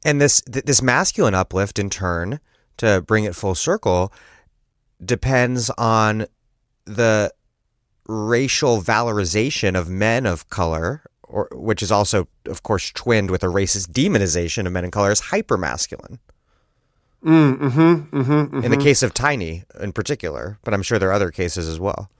S1: And this masculine uplift, in turn, to bring it full circle, depends on the racial valorization of men of color, which is also, of course, twinned with a racist demonization of men of color as hypermasculine. In the case of Tiny in particular, but I'm sure there are other cases as well.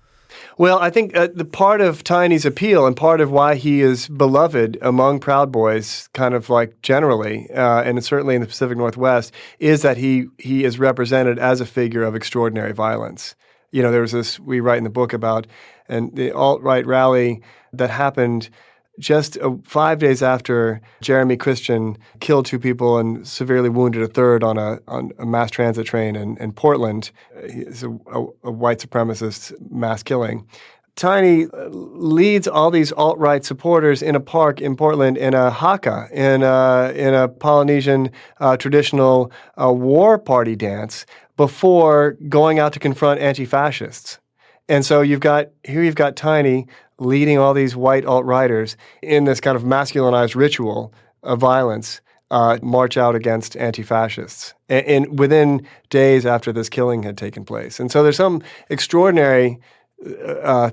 S2: Well, I think the part of Tiny's appeal and part of why he is beloved among Proud Boys, kind of like generally, and certainly in the Pacific Northwest, is that he is represented as a figure of extraordinary violence. There was this, we write in the book about the alt-right rally that happened just 5 days after Jeremy Christian killed 2 people and severely wounded a third on a mass transit train in Portland. It's a white supremacist mass killing. Tiny leads all these alt-right supporters in a park in Portland in a haka, in a Polynesian traditional war party dance before going out to confront anti-fascists. And so you've got Tiny leading all these white alt-righters in this kind of masculinized ritual of violence, march out against anti-fascists, and within days after this killing had taken place. And so there's some extraordinary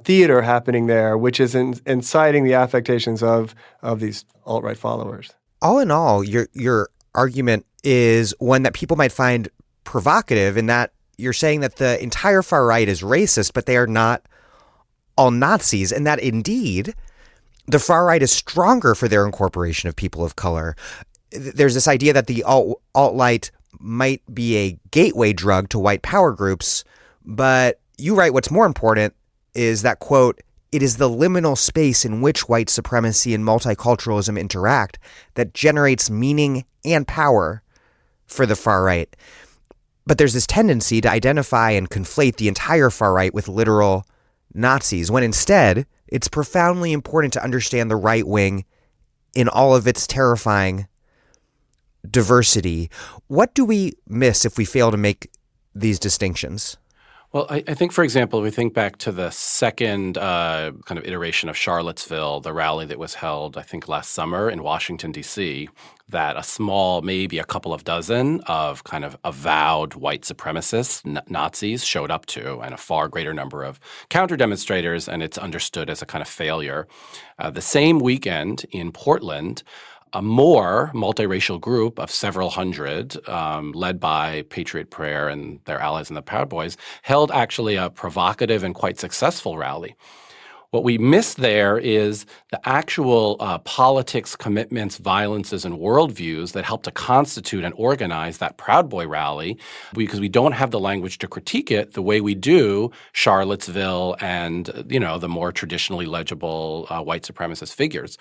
S2: theater happening there, which is inciting the affectations of these alt-right followers.
S1: All in all, your argument is one that people might find provocative, in that you're saying that the entire far right is racist, but they are not all Nazis, and that indeed the far right is stronger for their incorporation of people of color. There's this idea that the alt-right might be a gateway drug to white power groups, but you write what's more important is that, quote, it is the liminal space in which white supremacy and multiculturalism interact that generates meaning and power for the far right. But there's this tendency to identify and conflate the entire far right with literal Nazis, when instead it's profoundly important to understand the right wing in all of its terrifying diversity. What do we miss if we fail to make these distinctions?
S3: Well, I think, for example, if we think back to the second kind of iteration of Charlottesville, the rally that was held, I think, last summer in Washington, D.C., that a small, maybe a couple of dozen of kind of avowed white supremacists, Nazis, showed up to, and a far greater number of counter-demonstrators, and it's understood as a kind of failure. The same weekend in Portland, a more multiracial group of several hundred, led by Patriot Prayer and their allies in the Proud Boys, held actually a provocative and quite successful rally. What we miss there is the actual politics, commitments, violences, and worldviews that help to constitute and organize that Proud Boy rally, because we don't have the language to critique it the way we do Charlottesville and, the more traditionally legible white supremacist figures.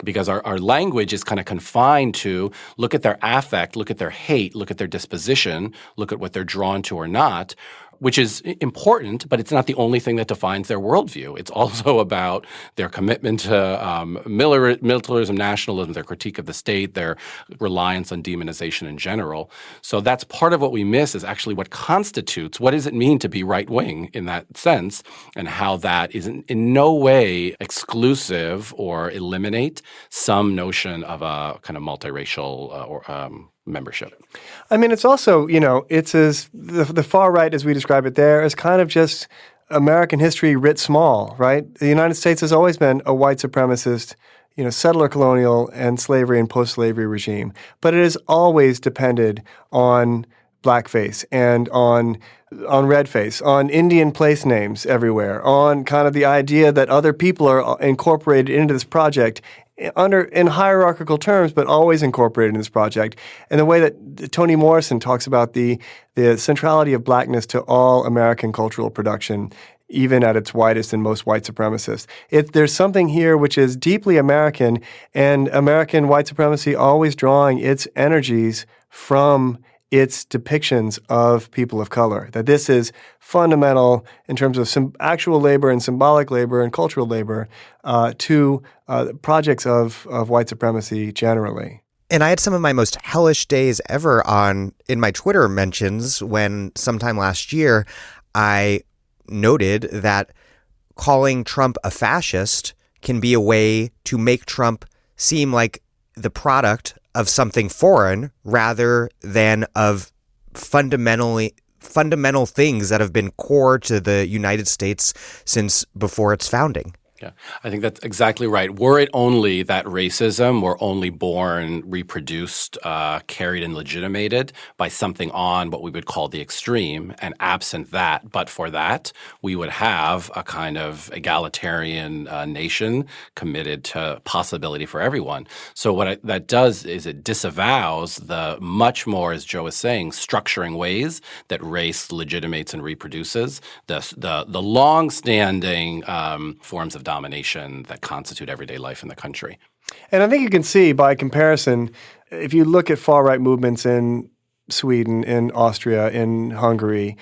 S3: Because our language is kind of confined to look at their affect, look at their hate, look at their disposition, look at what they're drawn to or not, which is important, but it's not the only thing that defines their worldview. It's also about their commitment to militarism, nationalism, their critique of the state, their reliance on demonization in general. So that's part of what we miss is actually what constitutes, what does it mean to be right-wing in that sense, and how that is in no way exclusive or eliminate some notion of a kind of multiracial membership.
S2: I mean, it's also, it's the far right, as we describe it there, is kind of just American history writ small, right? The United States has always been a white supremacist, settler colonial and slavery and post-slavery regime. But it has always depended on blackface and on redface, on Indian place names everywhere, on kind of the idea that other people are incorporated into this project in hierarchical terms, but always incorporated in this project. And the way that Toni Morrison talks about the centrality of blackness to all American cultural production, even at its widest and most white supremacist. There's something here which is deeply American, and American white supremacy always drawing its energies from its depictions of people of color, that this is fundamental in terms of actual labor and symbolic labor and cultural labor to projects of white supremacy generally.
S1: And I had some of my most hellish days ever in my Twitter mentions when sometime last year I noted that calling Trump a fascist can be a way to make Trump seem like the product of something foreign rather than of fundamental things that have been core to the United States since before its founding.
S3: Yeah, I think that's exactly right. Were it only that racism were only born, reproduced, carried and legitimated by something on what we would call the extreme, and absent that, but for that, we would have a kind of egalitarian nation committed to possibility for everyone. So that does is it disavows the much more, as Joe is saying, structuring ways that race legitimates and reproduces the long-standing forms of domination that constitute everyday life in the country.
S2: And I think you can see by comparison, if you look at far-right movements in Sweden, in Austria, in Hungary,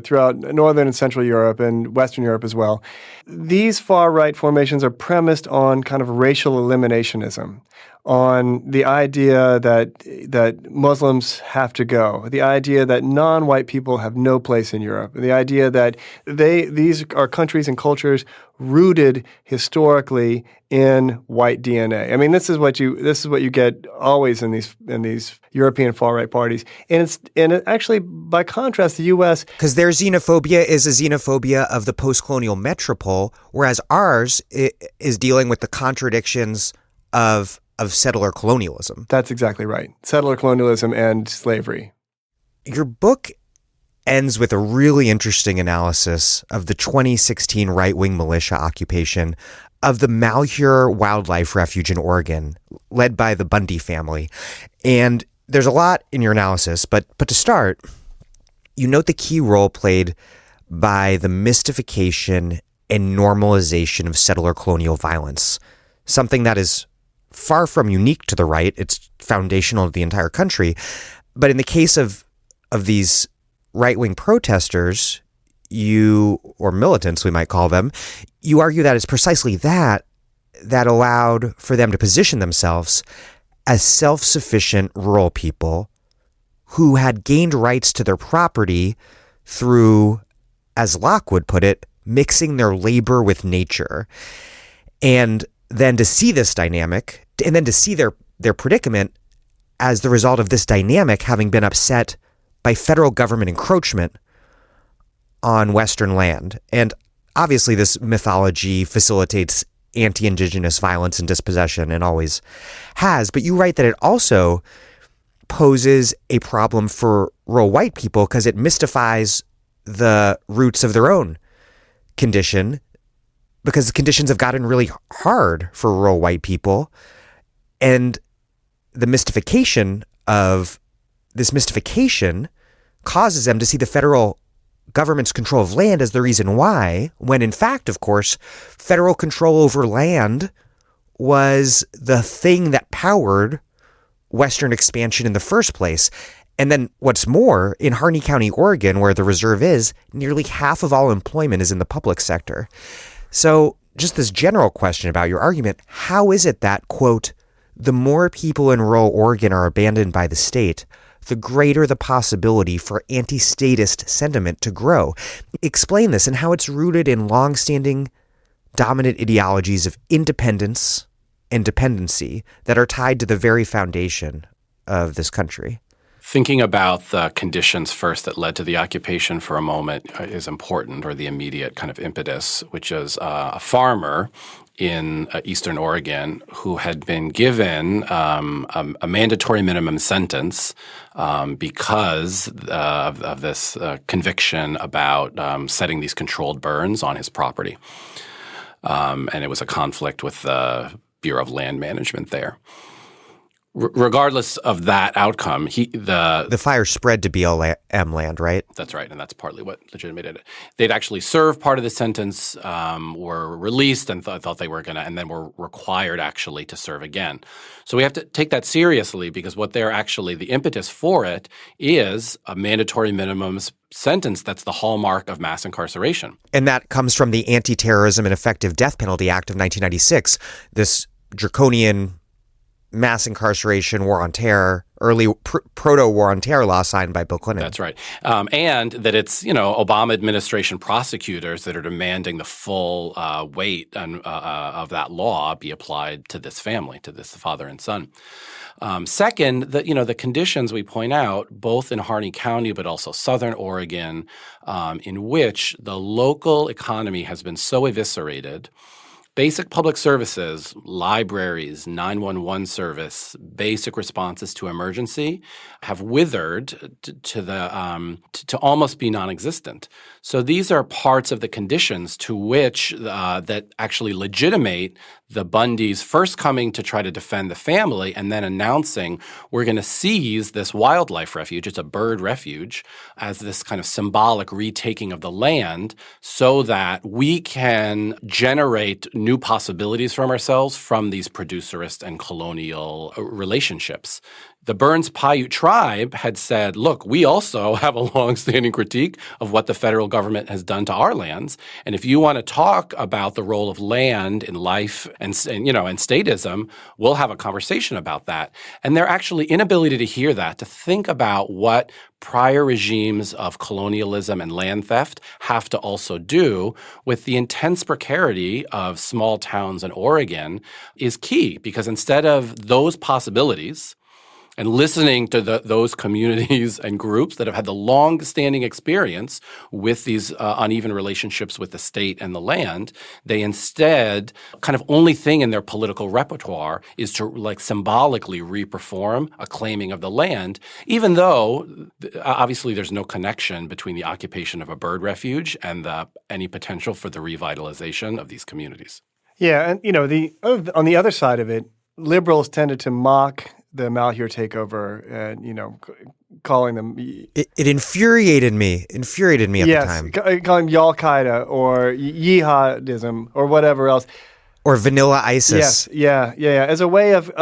S2: throughout Northern and Central Europe and Western Europe as well, these far-right formations are premised on kind of racial eliminationism, on the idea that Muslims have to go, the idea that non-white people have no place in Europe, the idea that these are countries and cultures rooted historically in white DNA. I mean, this is what you get always in these European far-right parties, and it actually, by contrast, the U.S.
S1: because their xenophobia is a xenophobia of the post-colonial metropole, whereas ours is dealing with the contradictions of settler colonialism.
S2: That's exactly right. Settler colonialism and slavery.
S1: Your book ends with a really interesting analysis of the 2016 right-wing militia occupation of the Malheur Wildlife Refuge in Oregon, led by the Bundy family. And there's a lot in your analysis, but to start, you note the key role played by the mystification and normalization of settler colonial violence, something that is far from unique to the right. It's foundational to the entire country. But in the case of these right-wing protesters, or militants, we might call them, you argue that it's precisely that allowed for them to position themselves as self-sufficient rural people who had gained rights to their property through, as Locke would put it, mixing their labor with nature. And then to see this dynamic, and then to see their predicament as the result of this dynamic having been upset by federal government encroachment on Western land. And obviously this mythology facilitates anti-Indigenous violence and dispossession and always has. But you write that it also poses a problem for rural white people because it mystifies the roots of their own condition, because the conditions have gotten really hard for rural white people. And the mystification causes them to see the federal government's control of land as the reason why, when in fact, of course, federal control over land was the thing that powered Western expansion in the first place. And then what's more, in Harney County, Oregon, where the reserve is, nearly half of all employment is in the public sector. So just this general question about your argument, how is it that, quote, the more people in rural Oregon are abandoned by the state, the greater the possibility for anti-statist sentiment to grow? Explain this and how it's rooted in longstanding dominant ideologies of independence and dependency that are tied to the very foundation of this country.
S3: Thinking about the conditions first that led to the occupation for a moment is important, or the immediate kind of impetus, which is a farmer in eastern Oregon who had been given a mandatory minimum sentence because of this conviction about setting these controlled burns on his property. And it was a conflict with the Bureau of Land Management there. Regardless of that outcome, the fire
S1: spread to BLM land, right?
S3: That's right, and that's partly what legitimated it. They'd actually served part of the sentence, were released, and thought they were going to, and then were required actually to serve again. So we have to take that seriously, because what they're actually, the impetus for it is a mandatory minimum sentence that's the hallmark of mass incarceration.
S1: And that comes from the Anti-Terrorism and Effective Death Penalty Act of 1996, this draconian mass incarceration, war on terror, early proto-war on terror law signed by Bill Clinton.
S3: That's right. And that it's, Obama administration prosecutors that are demanding the full weight of that law be applied to this family, to this father and son. Second, the conditions we point out, both in Harney County but also southern Oregon, in which the local economy has been so eviscerated. Basic public services, libraries, 911 service, basic responses to emergency have withered to almost be non-existent. So these are parts of the conditions to which that actually legitimate the Bundys first coming to try to defend the family and then announcing we're going to seize this wildlife refuge, it's a bird refuge, as this kind of symbolic retaking of the land so that we can generate new possibilities from ourselves from these producerist and colonial relationships. The Burns Paiute tribe had said, look, we also have a longstanding critique of what the federal government has done to our lands. And if you want to talk about the role of land in life and statism, we'll have a conversation about that. And their actually inability to hear that, to think about what prior regimes of colonialism and land theft have to also do with the intense precarity of small towns in Oregon is key, because instead of those possibilities and listening to those communities and groups that have had the long-standing experience with these uneven relationships with the state and the land, they instead kind of only thing in their political repertoire is to symbolically reperform a claiming of the land, even though obviously there's no connection between the occupation of a bird refuge and any potential for the revitalization of these communities.
S2: Yeah, and on the other side of it, liberals tended to mock the Malheur takeover and, calling them...
S1: It infuriated me at the time.
S2: Calling them Al-Qaeda or Jihadism or whatever else.
S1: Or vanilla ISIS.
S2: Yes, yeah. As a way of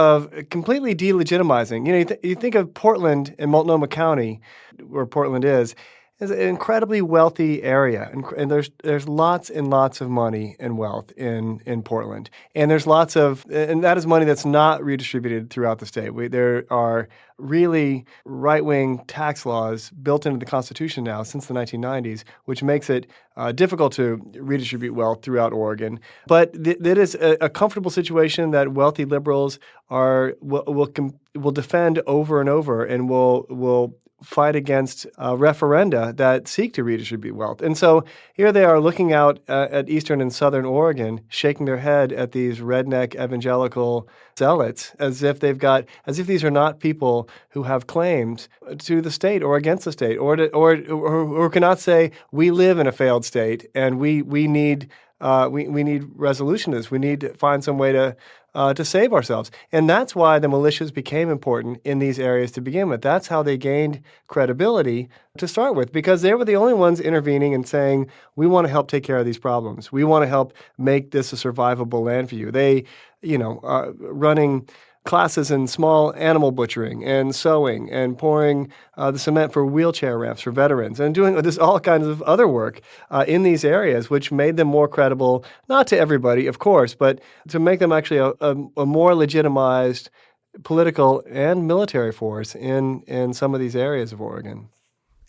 S2: completely delegitimizing. You think of Portland and Multnomah County, where Portland is, is an incredibly wealthy area, and there's lots and lots of money and wealth in Portland, and there's lots of, and that is money that's not redistributed throughout the state. There are really right-wing tax laws built into the Constitution now since the 1990s, which makes it difficult to redistribute wealth throughout Oregon. But it is a comfortable situation that wealthy liberals will defend over and over, and will fight against referenda that seek to redistribute wealth. And so here they are looking out at eastern and southern Oregon, shaking their head at these redneck evangelical zealots as if these are not people who have claims to the state or against the state, or cannot say we live in a failed state and we need resolution to this. We need to find some way to save ourselves. And that's why the militias became important in these areas to begin with. That's how they gained credibility to start with, because they were the only ones intervening and saying, we want to help take care of these problems. We want to help make this a survivable land for you. They, running classes in small animal butchering and sewing and pouring the cement for wheelchair ramps for veterans and doing this all kinds of other work in these areas, which made them more credible, not to everybody, of course, but to make them actually a more legitimized political and military force in some of these areas of Oregon.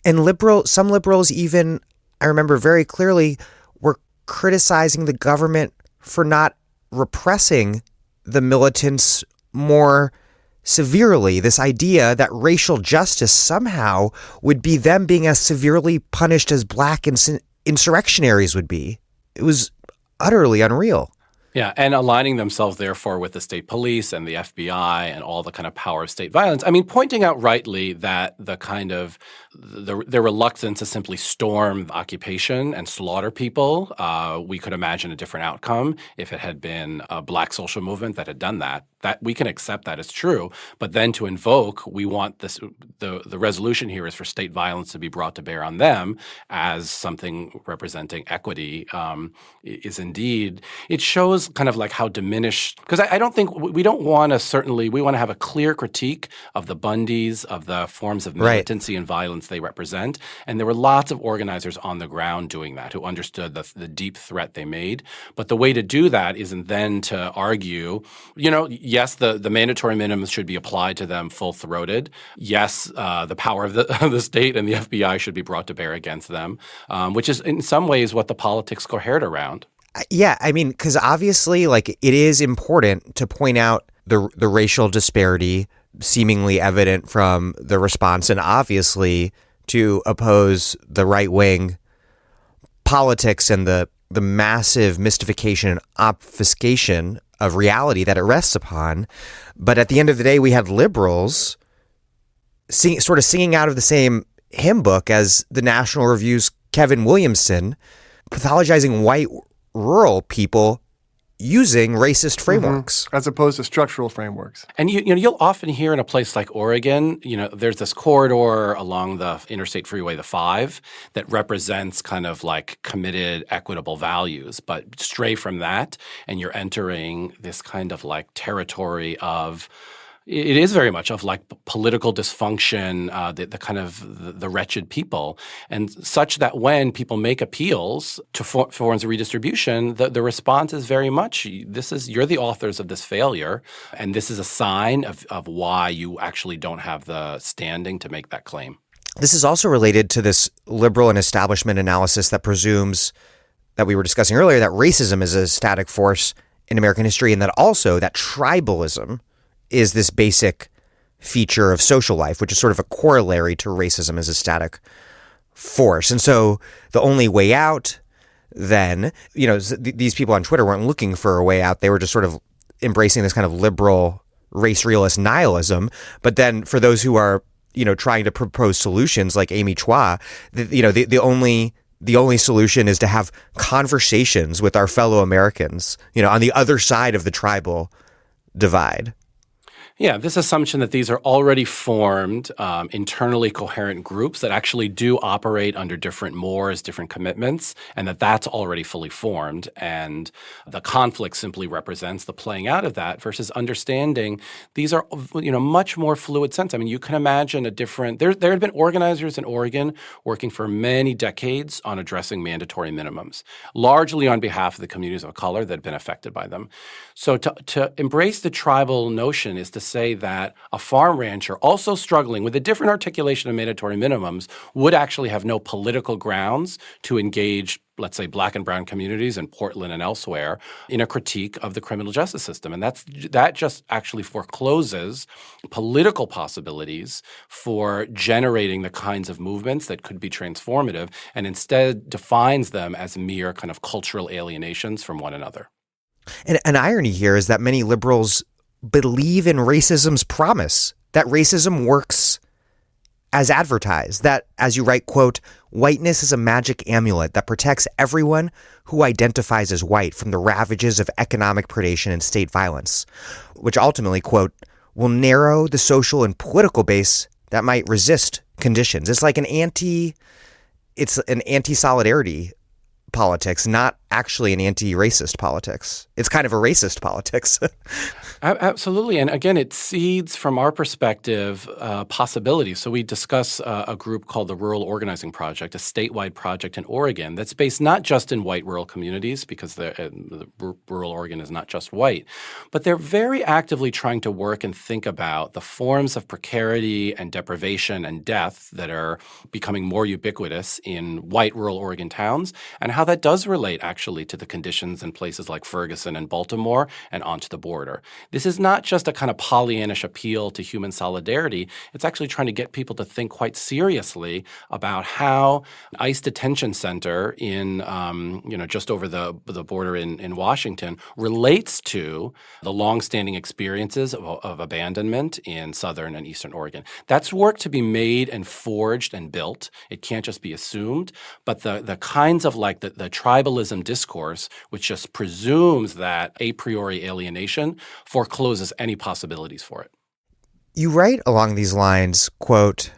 S1: And some liberals even, I remember very clearly, were criticizing the government for not repressing the militants more severely. This idea that racial justice somehow would be them being as severely punished as black insurrectionaries would be. It was utterly unreal.
S3: Yeah, and aligning themselves, therefore, with the state police and the FBI and all the kind of power of state violence. I mean, pointing out rightly that the kind of their reluctance to simply storm occupation and slaughter people, we could imagine a different outcome if it had been a black social movement that had done that. That we can accept that as true, but then to invoke, we want this. The resolution here is for state violence to be brought to bear on them as something representing equity. Is indeed, it shows kind of like how diminished. Because I don't think we don't want to. Certainly, we want to have a clear critique of the Bundys, of the forms of militancy and violence they represent, and there were lots of organizers on the ground doing that who understood the deep threat they made. But the way to do that isn't then to argue, yes, the mandatory minimums should be applied to them full-throated. Yes, the power of the state and the FBI should be brought to bear against them, which is in some ways what the politics cohered around.
S1: Yeah, I mean, because obviously, like, it is important to point out the racial disparity seemingly evident from the response, and obviously to oppose the right-wing politics and the massive mystification and obfuscation of reality that it rests upon. But at the end of the day, we had liberals sort of singing out of the same hymn book as the National Review's Kevin Williamson, pathologizing white rural people using racist frameworks.
S2: As opposed to structural frameworks.
S3: And you'll often hear in a place like Oregon, there's this corridor along the Interstate Freeway, the 5, that represents kind of like committed, equitable values. But stray from that, and you're entering this kind of like territory of it is very much of like political dysfunction, the kind of the wretched people, and such that when people make appeals to forms of redistribution, the response is very much you're the authors of this failure, and this is a sign of why you actually don't have the standing to make that claim.
S1: This is also related to this liberal and establishment analysis that presumes that we were discussing earlier, that racism is a static force in American history, and that also that tribalism is this basic feature of social life, which is sort of a corollary to racism as a static force. And so the only way out then, these people on Twitter weren't looking for a way out. They were just sort of embracing this kind of liberal race realist nihilism. But then for those who are, trying to propose solutions like Amy Chua, the only solution is to have conversations with our fellow Americans, on the other side of the tribal divide.
S3: Yeah, this assumption that these are already formed, internally coherent groups that actually do operate under different mores, different commitments, and that that's already fully formed. And the conflict simply represents the playing out of that versus understanding these are, much more fluid sense. I mean, you can imagine a different – there had been organizers in Oregon working for many decades on addressing mandatory minimums, largely on behalf of the communities of color that had been affected by them. So to embrace the tribal notion is to say that a farm rancher also struggling with a different articulation of mandatory minimums would actually have no political grounds to engage, let's say, Black and brown communities in Portland and elsewhere in a critique of the criminal justice system. And that just actually forecloses political possibilities for generating the kinds of movements that could be transformative and instead defines them as mere kind of cultural alienations from one another.
S1: And an irony here is that many liberals believe in racism's promise, that racism works as advertised, that, as you write, quote, whiteness is a magic amulet that protects everyone who identifies as white from the ravages of economic predation and state violence, which ultimately, quote, will narrow the social and political base that might resist conditions. It's like an anti-solidarity politics, not actually an anti-racist politics. It's kind of a racist politics.
S3: Absolutely. And again, it seeds, from our perspective, possibilities. So we discuss a group called the Rural Organizing Project, a statewide project in Oregon that's based not just in white rural communities, because the rural Oregon is not just white, but they're very actively trying to work and think about the forms of precarity and deprivation and death that are becoming more ubiquitous in white rural Oregon towns, and how that does relate actually to the conditions in places like Ferguson and Baltimore and onto the border. This is not just a kind of Pollyannish appeal to human solidarity. It's actually trying to get people to think quite seriously about how ICE detention center in, just over the border in Washington relates to the longstanding experiences of abandonment in southern and eastern Oregon. That's work to be made and forged and built. It can't just be assumed. But the kinds of like the tribalism discourse, which just presumes that a priori alienation forecloses any possibilities for it.
S1: You write along these lines, quote,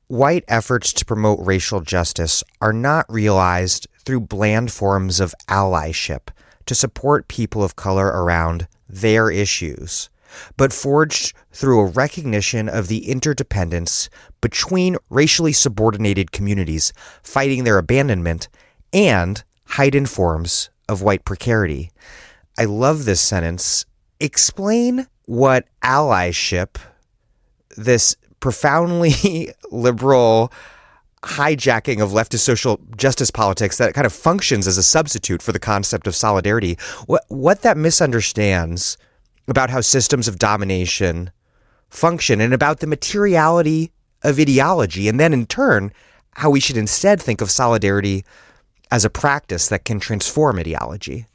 S1: white efforts to promote racial justice are not realized through bland forms of allyship to support people of color around their issues, but forged through a recognition of the interdependence between racially subordinated communities fighting their abandonment and heightened forms of white precarity. I love this sentence. Explain what allyship, this profoundly liberal hijacking of leftist social justice politics that kind of functions as a substitute for the concept of solidarity, what that misunderstands about how systems of domination function and about the materiality of ideology, and then in turn, how we should instead think of solidarity as a practice that can transform ideology.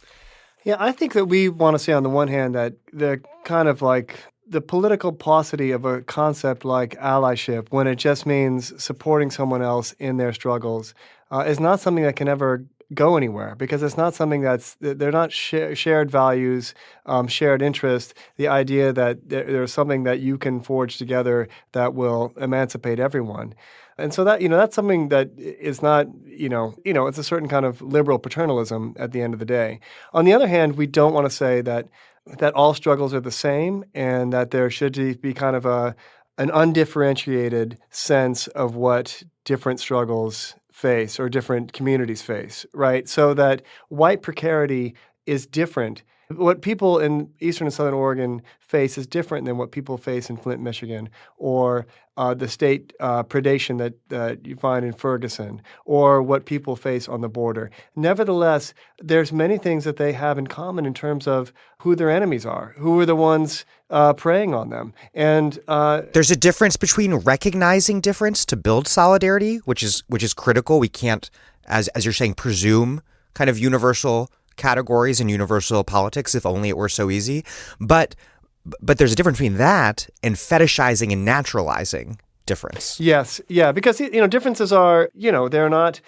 S2: Yeah, I think that we want to say on the one hand that the kind of like the political paucity of a concept like allyship, when it just means supporting someone else in their struggles, is not something that can ever go anywhere, because it's not something they're not shared values, shared interest, the idea that there's something that you can forge together that will emancipate everyone. And so that, that's something that is not, it's a certain kind of liberal paternalism at the end of the day. On the other hand, we don't want to say that all struggles are the same and that there should be kind of an undifferentiated sense of what different struggles face or different communities face, right? So that white precarity is different. What people in eastern and southern Oregon face is different than what people face in Flint, Michigan, or the state predation that you find in Ferguson, or what people face on the border. Nevertheless, there's many things that they have in common in terms of who their enemies are, who are the ones preying on them. And
S1: there's a difference between recognizing difference to build solidarity, which is critical. We can't, as you're saying, presume kind of universal categories and universal politics, if only it were so easy. But there's a difference between that and fetishizing and naturalizing difference.
S2: Yes. Yeah. Because, differences are, they're not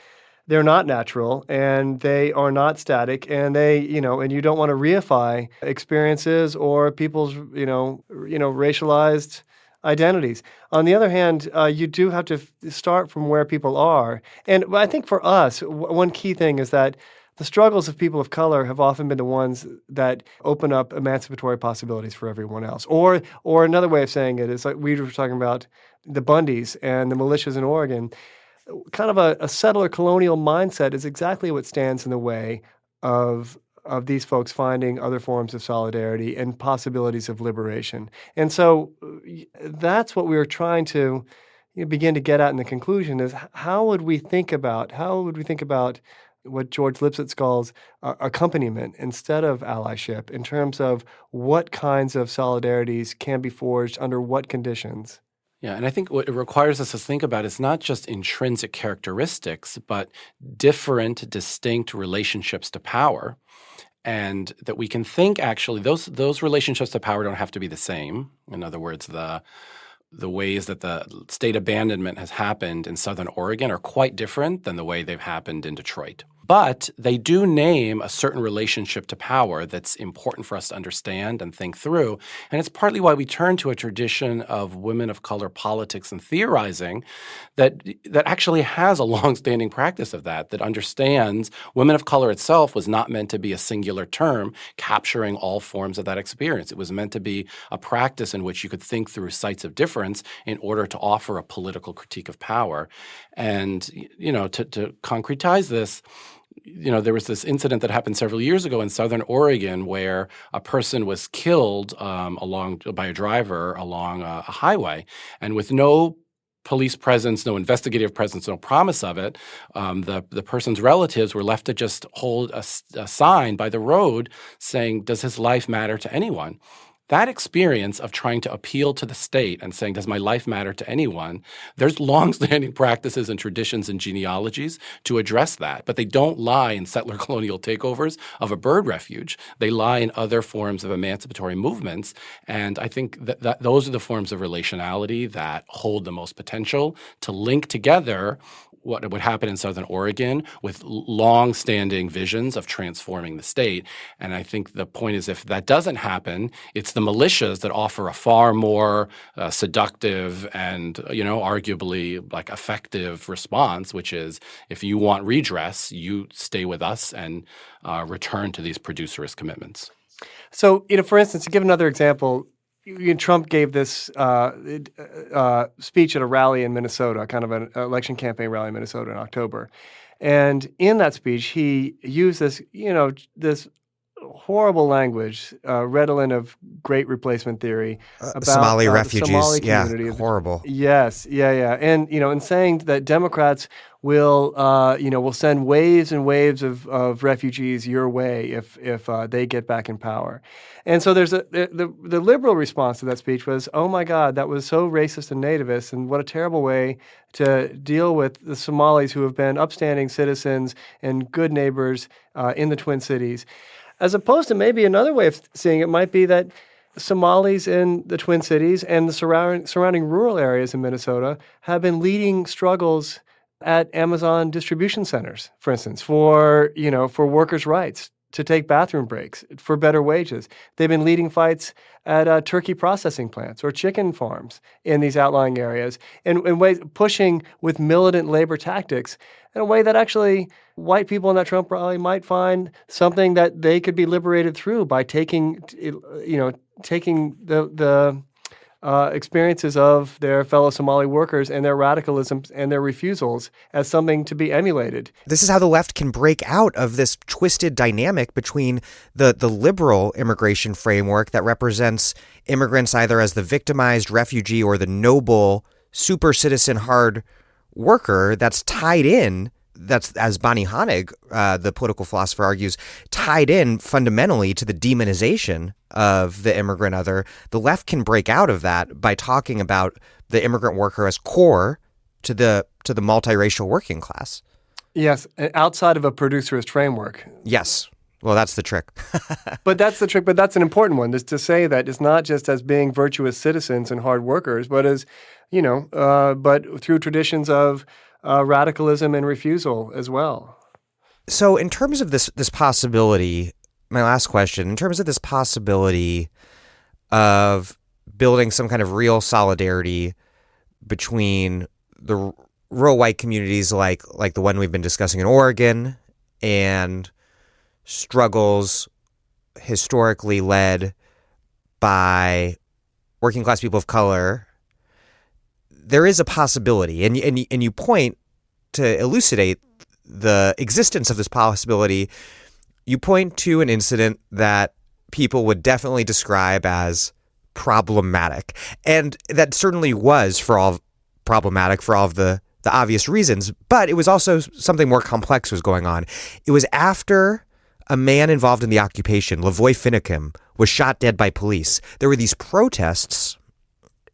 S2: they're not natural and they are not static, and and you don't want to reify experiences or people's, racialized identities. On the other hand, you do have to start from where people are. And I think for us, one key thing is that the struggles of people of color have often been the ones that open up emancipatory possibilities for everyone else. Or another way of saying it is like we were talking about the Bundys and the militias in Oregon. Kind of a settler colonial mindset is exactly what stands in the way of these folks finding other forms of solidarity and possibilities of liberation. And so that's what we were trying to begin to get at in the conclusion is how would we think about what George Lipsitz calls accompaniment instead of allyship in terms of what kinds of solidarities can be forged under what conditions?
S3: Yeah, and I think what it requires us to think about is not just intrinsic characteristics, but different, distinct relationships to power. And that we can think actually those relationships to power don't have to be the same. In other words, the ways that the state abandonment has happened in Southern Oregon are quite different than the way they've happened in Detroit. But they do name a certain relationship to power that's important for us to understand and think through. And it's partly why we turn to a tradition of women of color politics and theorizing that actually has a longstanding practice of that understands women of color itself was not meant to be a singular term capturing all forms of that experience. It was meant to be a practice in which you could think through sites of difference in order to offer a political critique of power. And, to concretize this, there was this incident that happened several years ago in Southern Oregon where a person was killed by a driver along a highway, and with no police presence, no investigative presence, no promise of it, the person's relatives were left to just hold a sign by the road saying, "Does his life matter to anyone?" That experience of trying to appeal to the state and saying, does my life matter to anyone? There's longstanding practices and traditions and genealogies to address that, but they don't lie in settler colonial takeovers of a bird refuge. They lie in other forms of emancipatory movements, and I think that those are the forms of relationality that hold the most potential to link together what would happen in Southern Oregon with long-standing visions of transforming the state. And I think the point is if that doesn't happen, it's the militias that offer a far more seductive and, arguably like effective response, which is if you want redress, you stay with us and return to these producerist commitments.
S2: So, for instance, to give another example, Trump gave this speech at a rally in Minnesota, kind of an election campaign rally in Minnesota in October. And in that speech, he used this horrible language, redolent of great replacement theory about
S1: Somali refugees.
S2: The Somali community.
S1: Horrible.
S2: Yes, yeah. And, in saying that Democrats will send waves and waves of refugees your way if they get back in power. And so there's the liberal response to that speech was, oh my God, that was so racist and nativist, and what a terrible way to deal with the Somalis who have been upstanding citizens and good neighbors in the Twin Cities. As opposed to maybe another way of seeing it might be that Somalis in the Twin Cities and the surrounding rural areas in Minnesota have been leading struggles at Amazon distribution centers, for instance, for workers' rights, to take bathroom breaks, for better wages. They've been leading fights at turkey processing plants or chicken farms in these outlying areas, in ways pushing with militant labor tactics in a way that actually white people in that Trump rally might find something that they could be liberated through by taking the experiences of their fellow Somali workers and their radicalisms and their refusals as something to be emulated.
S1: This is how the left can break out of this twisted dynamic between the liberal immigration framework that represents immigrants either as the victimized refugee or the noble super citizen hard worker that's tied in. That's, as Bonnie Honig, the political philosopher, argues, tied in fundamentally to the demonization of the immigrant other. The left can break out of that by talking about the immigrant worker as core to the multiracial working class.
S2: Yes, outside of a producerist framework.
S1: Yes. Well, that's the trick.
S2: But that's the trick. But that's an important one, is to say that it's not just as being virtuous citizens and hard workers, but as, but through traditions of radicalism and refusal as well.
S1: So in terms of this possibility, my last question, in terms of this possibility of building some kind of real solidarity between the rural white communities like the one we've been discussing in Oregon and struggles historically led by working class people of color, there is a possibility, and you point to elucidate the existence of this possibility. You point to an incident that people would definitely describe as problematic, and that certainly was problematic for all of the obvious reasons, but it was also something more complex was going on. It was after a man involved in the occupation, Lavoy Finicum, was shot dead by police. There were these protests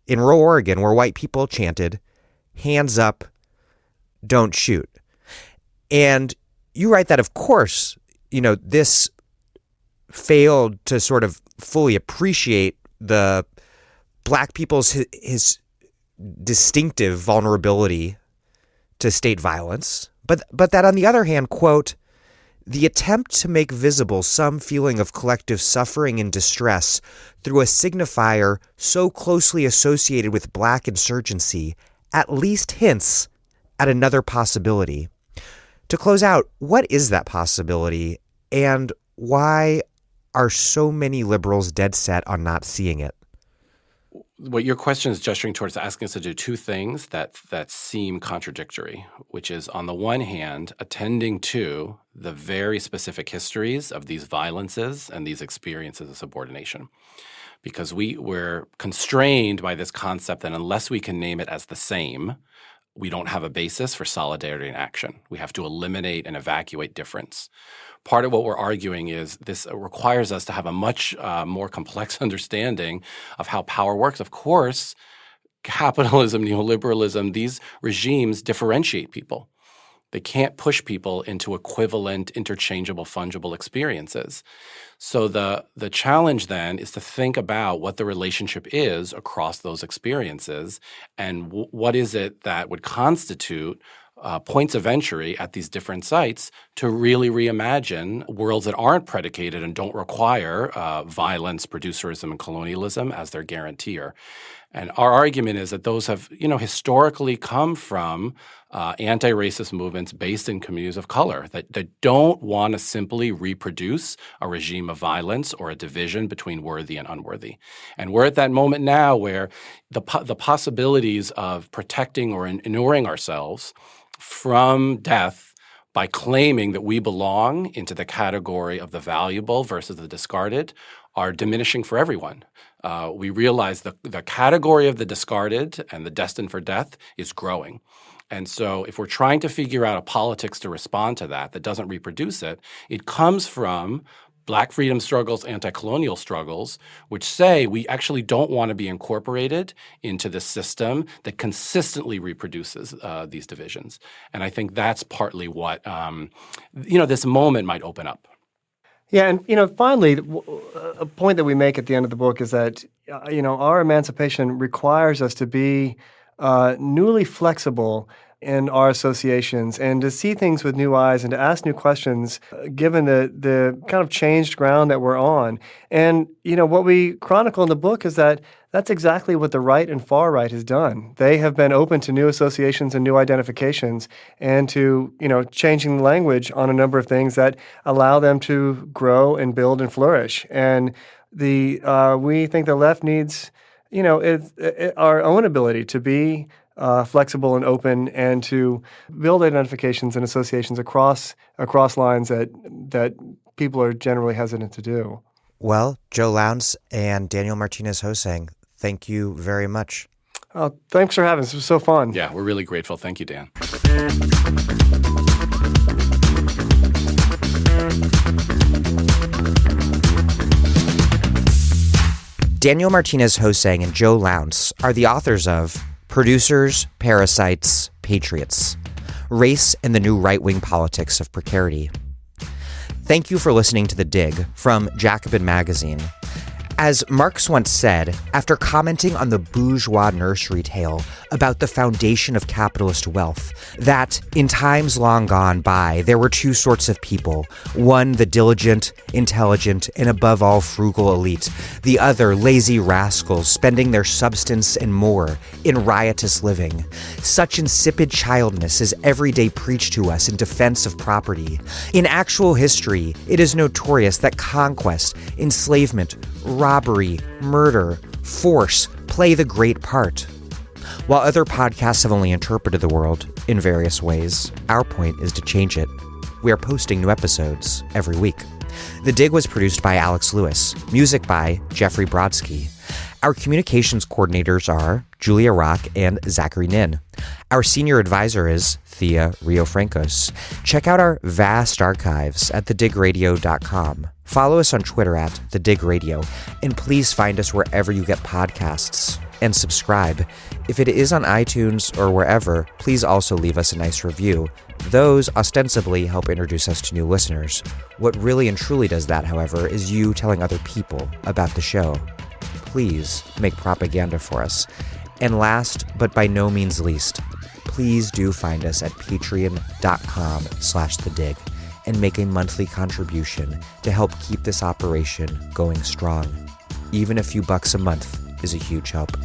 S1: in rural Oregon where white people chanted, "Hands up, don't shoot." And you write that, of course, this failed to sort of fully appreciate the black people's his distinctive vulnerability to state violence, but that on the other hand, quote, "The attempt to make visible some feeling of collective suffering and distress through a signifier so closely associated with black insurgency at least hints at another possibility." To close out, what is that possibility, and why are so many liberals dead set on not seeing it?
S3: What your question is gesturing towards asking us to do two things that seem contradictory, which is, on the one hand, attending to the very specific histories of these violences and these experiences of subordination. Because we're constrained by this concept that unless we can name it as the same, we don't have a basis for solidarity and action. We have to eliminate and evacuate difference. Part of what we're arguing is this requires us to have a much more complex understanding of how power works. Of course, capitalism, neoliberalism, these regimes differentiate people. They can't push people into equivalent, interchangeable, fungible experiences. So the challenge then is to think about what the relationship is across those experiences and what is it that would constitute points of entry at these different sites to really reimagine worlds that aren't predicated and don't require violence, producerism, and colonialism as their guarantor. And our argument is that those have, historically come from anti-racist movements based in communities of color that don't want to simply reproduce a regime of violence or a division between worthy and unworthy. And we're at that moment now where the possibilities of protecting or inuring ourselves from death by claiming that we belong into the category of the valuable versus the discarded are diminishing for everyone. We realize the category of the discarded and the destined for death is growing. And so if we're trying to figure out a politics to respond to that doesn't reproduce it, it comes from Black freedom struggles, anti-colonial struggles, which say we actually don't want to be incorporated into the system that consistently reproduces these divisions. And I think that's partly what, this moment might open up.
S2: Yeah, and finally, a point that we make at the end of the book is that our emancipation requires us to be newly flexible in our associations and to see things with new eyes and to ask new questions given the kind of changed ground that we're on. And what we chronicle in the book is that that's exactly what the right and far right has done. They have been open to new associations and new identifications and to changing the language on a number of things that allow them to grow and build and flourish. And we think the left needs our own ability to be flexible and open and to build identifications and associations across lines that people are generally hesitant to do.
S1: Well, Joe Lowndes and Daniel Martinez HoSang, thank you very much.
S2: Thanks for having us. It was so fun.
S3: Yeah, we're really grateful. Thank you, Dan.
S1: Daniel Martinez HoSang and Joe Lowndes are the authors of Producers, Parasites, Patriots, Race and the New Right-Wing Politics of Precarity. Thank you for listening to The Dig from Jacobin Magazine. As Marx once said, after commenting on the bourgeois nursery tale about the foundation of capitalist wealth, that in times long gone by, there were two sorts of people. One, the diligent, intelligent, and above all frugal elite. The other, lazy rascals, spending their substance and more in riotous living. Such insipid childness is every day preached to us in defense of property. In actual history, it is notorious that conquest, enslavement, robbery, murder, force play the great part. While other podcasts have only interpreted the world in various ways, our point is to change it. We are posting new episodes every week. The Dig was produced by Alex Lewis, music by Jeffrey Brodsky. Our communications coordinators are Julia Rock and Zachary Nin. Our senior advisor is Thea Riofrancos. Check out our vast archives at thedigradio.com. Follow us on Twitter at thedigradio, and please find us wherever you get podcasts. And subscribe. If it is on iTunes or wherever, please also leave us a nice review. Those ostensibly help introduce us to new listeners. What really and truly does that, however, is you telling other people about the show. Please make propaganda for us. And last, but by no means least, please do find us at patreon.com/thedig and make a monthly contribution to help keep this operation going strong. Even a few bucks a month is a huge help.